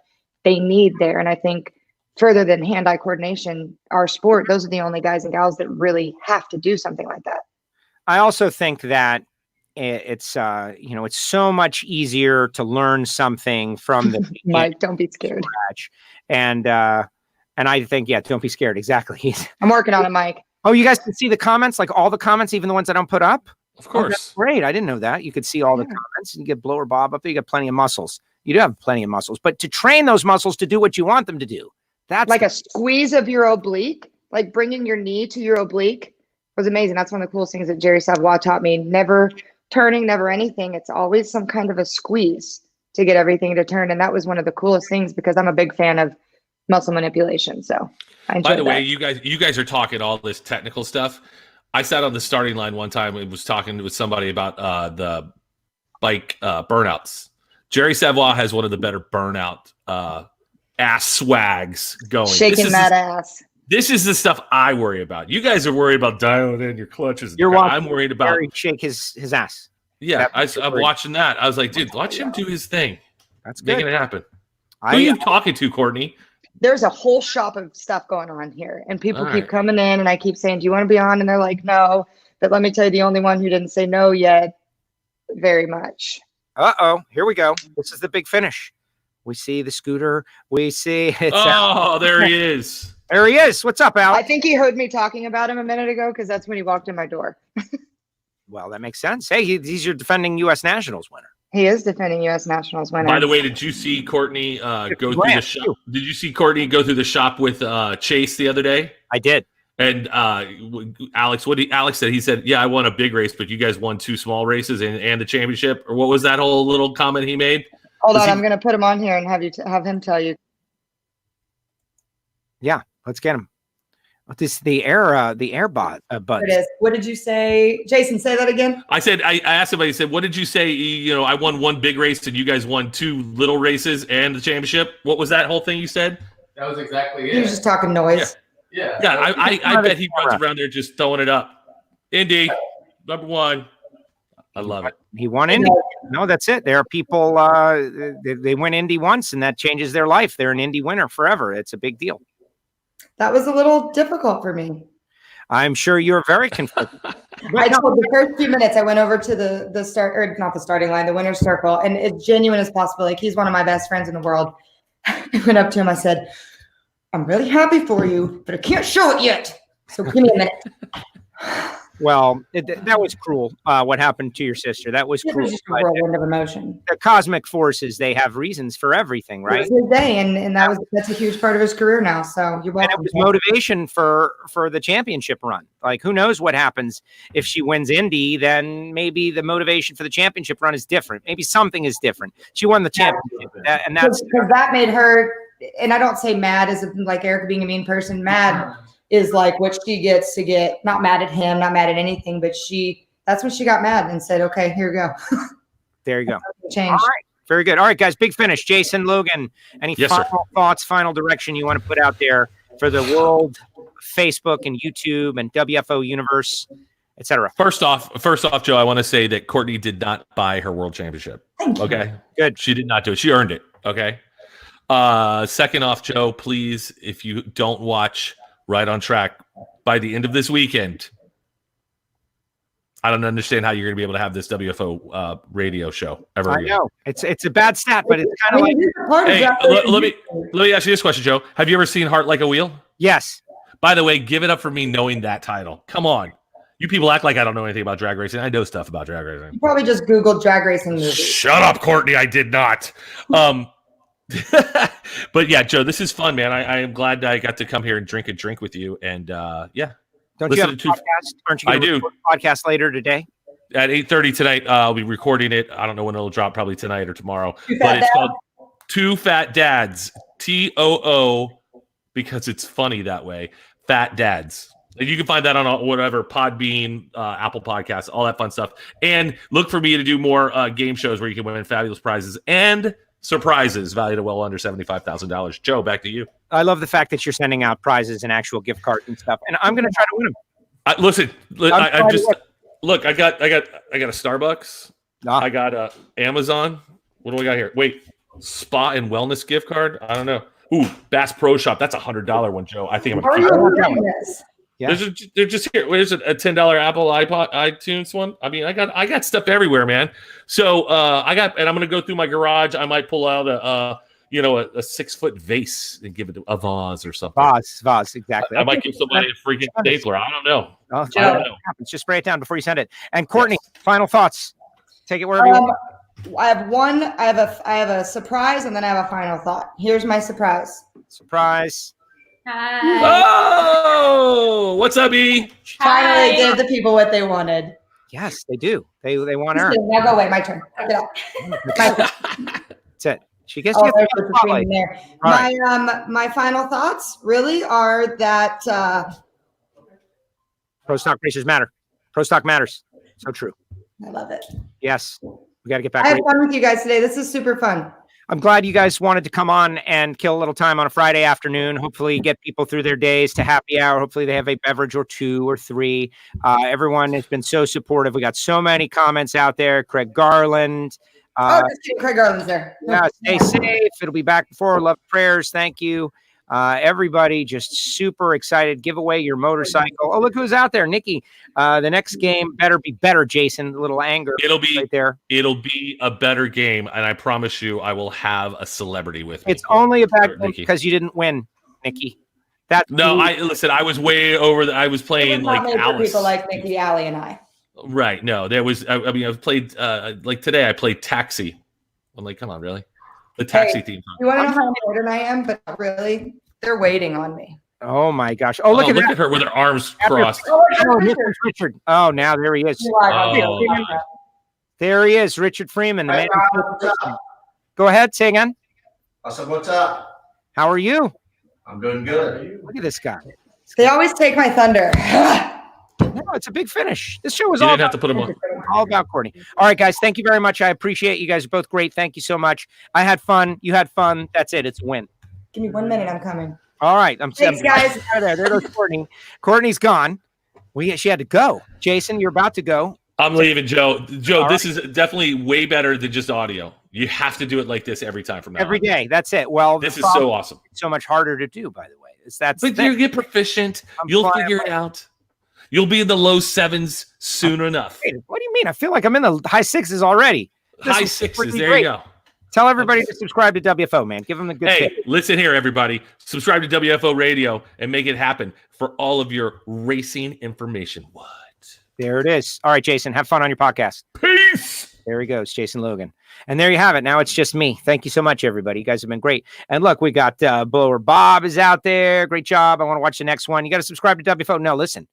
they need there. And I think further than hand-eye coordination, our sport, those are the only guys and gals that really have to do something like that. I also think that it's it's so much easier to learn something from the Mike, don't be scared. scratch. And I think, yeah, don't be scared. Exactly. I'm working on it, Mike. Oh, you guys can see the comments, like all the comments, even the ones I don't put up? Of course. Oh, that's great. I didn't know that. You could see all the comments and get Blower Bob up there. You got plenty of muscles. You do have plenty of muscles, but to train those muscles to do what you want them to do, that's like a squeeze of your oblique, like bringing your knee to your oblique was amazing. That's one of the coolest things that Jerry Savoy taught me. Never turning, never anything. It's always some kind of a squeeze to get everything to turn. And that was one of the coolest things, because I'm a big fan of muscle manipulation. So I enjoyed By the way, that. you guys are talking all this technical stuff. I sat on the starting line one time and was talking with somebody about the bike burnouts. Jerry Savoy has one of the better burnout ass swags going. Shaking that ass. This is the stuff I worry about. You guys are worried about dialing in your clutches. I'm worried about Jerry shake his ass. Yeah, I'm watching that. I was like, dude, watch him do his thing. That's good. Making it happen. Who are you talking to, Courtney? There's a whole shop of stuff going on here, and people keep coming in, and I keep saying, do you want to be on? And they're like, no. But let me tell you, the only one who didn't say no yet, very much. Uh-oh, here we go. This is the big finish. We see the scooter. We see it's there he is. There he is. What's up, Alex? I think he heard me talking about him a minute ago, because that's when he walked in my door. Well, that makes sense. Hey, he's your defending U.S. Nationals winner. He is defending U.S. Nationals winner. By the way, did you see Courtney go through the shop? Did you see Courtney go through the shop with Chase the other day? I did. And Alex, Alex said? He said, "Yeah, I won a big race, but you guys won 2 small races and the championship." Or what was that whole little comment he made? Hold on, I'm going to put him on here and have him tell you. Yeah, let's get him. This is the airbot button. It is. What did you say, Jason? Say that again. I said I asked him. I said, "What did you say? I won 1 big race, and you guys won 2 little races and the championship." What was that whole thing you said? That was exactly it. He was just talking noise. Yeah. I bet he runs around there just throwing it up. Indy, number 1. I love it. He won Indy. No, that's it. There are people. They win Indy once, and that changes their life. They're an Indy winner forever. It's a big deal. That was a little difficult for me. I'm sure you're very conflicted. I told the first few minutes I went over to the start, or not the starting line, the winner's circle, and as genuine as possible. Like, he's one of my best friends in the world. I went up to him. I said, "I'm really happy for you, but I can't show it yet. So give me a minute." Well, that was cruel. What happened to your sister? That was It cruel. was just a whirlwind of emotion. The cosmic forces, they have reasons for everything, right? It was his day, and that's a huge part of his career now. So you're welcome. And it was motivation for the championship run. Like, who knows what happens if she wins Indy? Then maybe the motivation for the championship run is different. Maybe something is different. She won the championship, and that's because that made her. And I don't say mad as like Erica being a mean person. Mad is like what she gets to get. Not mad at him, not mad at anything, but that's when she got mad and said, "Okay, here you go." There you go. Change. All right. Very good. All right, guys, big finish. Jason, Logan, any final thoughts, final direction you want to put out there for the world, Facebook and YouTube and WFO universe, etc.? First off, Joe, I want to say that Courtney did not buy her world championship. Okay, good. She did not do it. She earned it. Okay. Second off, Joe, please, if you don't watch Right on Track by the end of this weekend, I don't understand how you're going to be able to have this WFO radio show ever again. I know it's a bad stat, but it's kind of like. Hey, let me ask you this question, Joe. Have you ever seen Heart Like a Wheel? Yes. By the way, give it up for me knowing that title. Come on. You people act like I don't know anything about drag racing. I know stuff about drag racing. You probably just Googled drag racing movies. Shut up, Courtney. I did not. But yeah, Joe, this is fun, man. I am glad I got to come here and drink a drink with you. And yeah. Don't you have a podcast? Aren't you going to record a podcast later today? At 8:30 tonight, I'll be recording it. I don't know when it'll drop, probably tonight or tomorrow. But it's called Two Fat Dads. TOO, because it's funny that way. Fat Dads. You can find that on whatever, Podbean, Apple Podcasts, all that fun stuff. And look for me to do more game shows where you can win fabulous prizes and surprises valued at well under $75,000. Joe, back to you. I love the fact that you're sending out prizes and actual gift cards and stuff, and I'm going to try to win them. Listen, I just look. I got a Starbucks. I got a Amazon. What do we got here? Wait, spa and wellness gift card. I don't know. Ooh, Bass Pro Shop. That's $100 one, Joe. I think I'm going to keep it. Yeah. They're just here. Where's it? A $10 Apple iTunes one? I mean, I got stuff everywhere, man. So and I'm gonna go through my garage. I might pull out a 6-foot vase and give it to a vase or something. Vase, exactly. I might give somebody a freaking stapler. I don't know. I don't know. Just spray it down before you send it. And Courtney, final thoughts. Take it wherever you want. I have one. I have a surprise, and then I have a final thought. Here's my surprise. Surprise. Hi. Oh, what's up, E? Finally gave the people what they wanted. Yes, they do. They want her. Now go away. My turn. Get out. That's it. She gets there's the screen there. Right. My final thoughts really are that pro stock racers matter. Pro stock matters. So true. I love it. Yes. We got to get back. I had fun with you guys today. This is super fun. I'm glad you guys wanted to come on and kill a little time on a Friday afternoon. Hopefully get people through their days to happy hour. Hopefully they have a beverage or 2 or 3. Everyone has been so supportive. We got so many comments out there. Craig Garland. Craig Garland's there. Yeah, stay safe. It'll be back before. Love prayers. Thank you. Everybody just super excited. Give away your motorcycle. Oh, look who's out there. Nikki. The next game better be better, Jason. A little anger. It'll be right there. It'll be a better game, and I promise you I will have a celebrity with me. It's only a bad game because you didn't win, Nikki. I was way over. I was playing like Alice. People like Nikki, Allie, and I. Right. No, there was. I mean, I've played like today. I played Taxi. I'm like, come on, really? The Taxi theme song. You want to know how important I am? But really, they're waiting on me. Oh my gosh! Oh, look at her with her arms crossed. Richard. Oh, now there he is. There he is, Richard Freeman. The man. Go ahead, say again. I said, what's up? How are you? I'm doing good. Look at this guy. They always take my thunder. No, it's a big finish. This show was all about, to put him on. All about Courtney. All right, guys. Thank you very much. I appreciate you guys are both great. Thank you so much. I had fun. You had fun. That's it. It's a win. Give me 1 minute. I'm coming. All right. Thanks, guys. There goes Courtney. Courtney's gone. She had to go. Jason, you're about to go. I'm leaving, Joe. Joe, this is definitely way better than just audio. You have to do it like this every time from now every day. That's it. Well, this is so awesome. It's so much harder to do, by the way. But you get proficient. You'll figure it out. You'll be in the low 7s soon enough. What do you mean? I feel like I'm in the high 6s already. High 6s. There you go. Tell everybody to subscribe to WFO, man. Give them the good tip. Listen here, everybody. Subscribe to WFO Radio and make it happen for all of your racing information. What? There it is. All right, Jason, have fun on your podcast. Peace. There he goes, Jason Logan. And there you have it. Now it's just me. Thank you so much, everybody. You guys have been great. And look, we got Blower Bob is out there. Great job. I want to watch the next one. You got to subscribe to WFO. No, listen.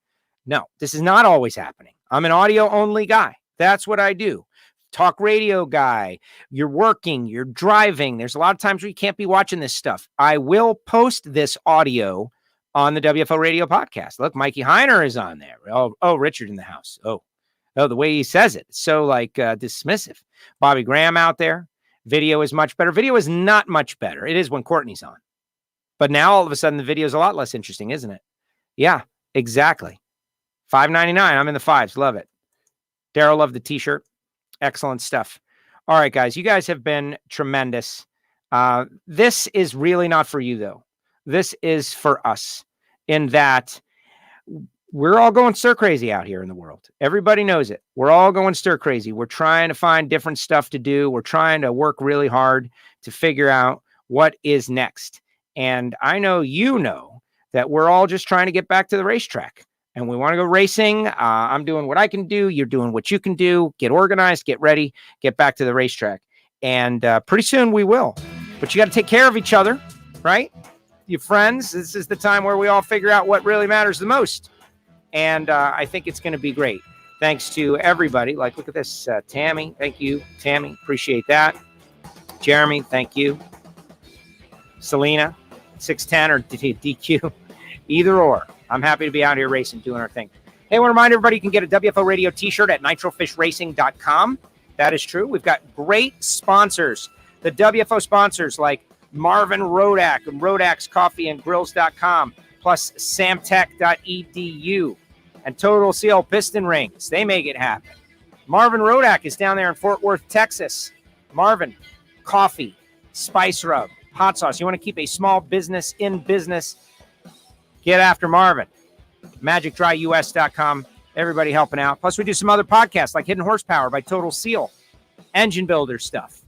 No, this is not always happening. I'm an audio-only guy. That's what I do. Talk radio guy. You're working. You're driving. There's a lot of times where you can't be watching this stuff. I will post this audio on the WFO Radio podcast. Look, Mikey Heiner is on there. Oh, Richard in the house. Oh, the way he says it. It's so like dismissive. Bobby Graham out there. Video is much better. Video is not much better. It is when Courtney's on. But now all of a sudden the video is a lot less interesting, isn't it? Yeah, exactly. $5.99. I'm in the 5s. Love it. Daryl loved the t-shirt. Excellent stuff. All right, guys. You guys have been tremendous. This is really not for you, though. This is for us in that we're all going stir crazy out here in the world. Everybody knows it. We're all going stir crazy. We're trying to find different stuff to do. We're trying to work really hard to figure out what is next. And I know you know that we're all just trying to get back to the racetrack. and we want to go racing. I'm doing what I can do. You're doing what you can do. Get organized, get ready, get back to the racetrack. And pretty soon we will. But you got to take care of each other, right? Your friends. This is the time where we all figure out what really matters the most. And I think it's going to be great. Thanks to everybody. Like, look at this. Tammy, thank you. Tammy, appreciate that. Jeremy, thank you. Selena, 610 or DQ. Either or. I'm happy to be out here racing, doing our thing. Hey, I want to remind everybody you can get a WFO Radio t-shirt at nitrofishracing.com. That is true. We've got great sponsors. The WFO sponsors like Marvin Rodak and Rodak's Coffee and Grills.com, plus samtech.edu and Total Seal Piston Rings. They make it happen. Marvin Rodak is down there in Fort Worth, Texas. Marvin, coffee, spice rub, hot sauce. You want to keep a small business in business, get after Marvin. MagicDryUS.com. Everybody helping out. Plus, we do some other podcasts like Hidden Horsepower by Total Seal. Engine builder stuff.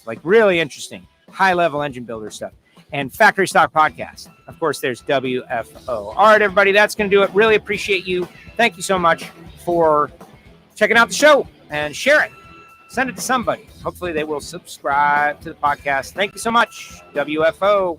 Like really interesting. High-level engine builder stuff. And Factory Stock Podcast. Of course, there's WFO. All right, everybody, that's going to do it. Really appreciate you. Thank you so much for checking out the show and share it. Send it to somebody. Hopefully they will subscribe to the podcast. Thank you so much. WFO.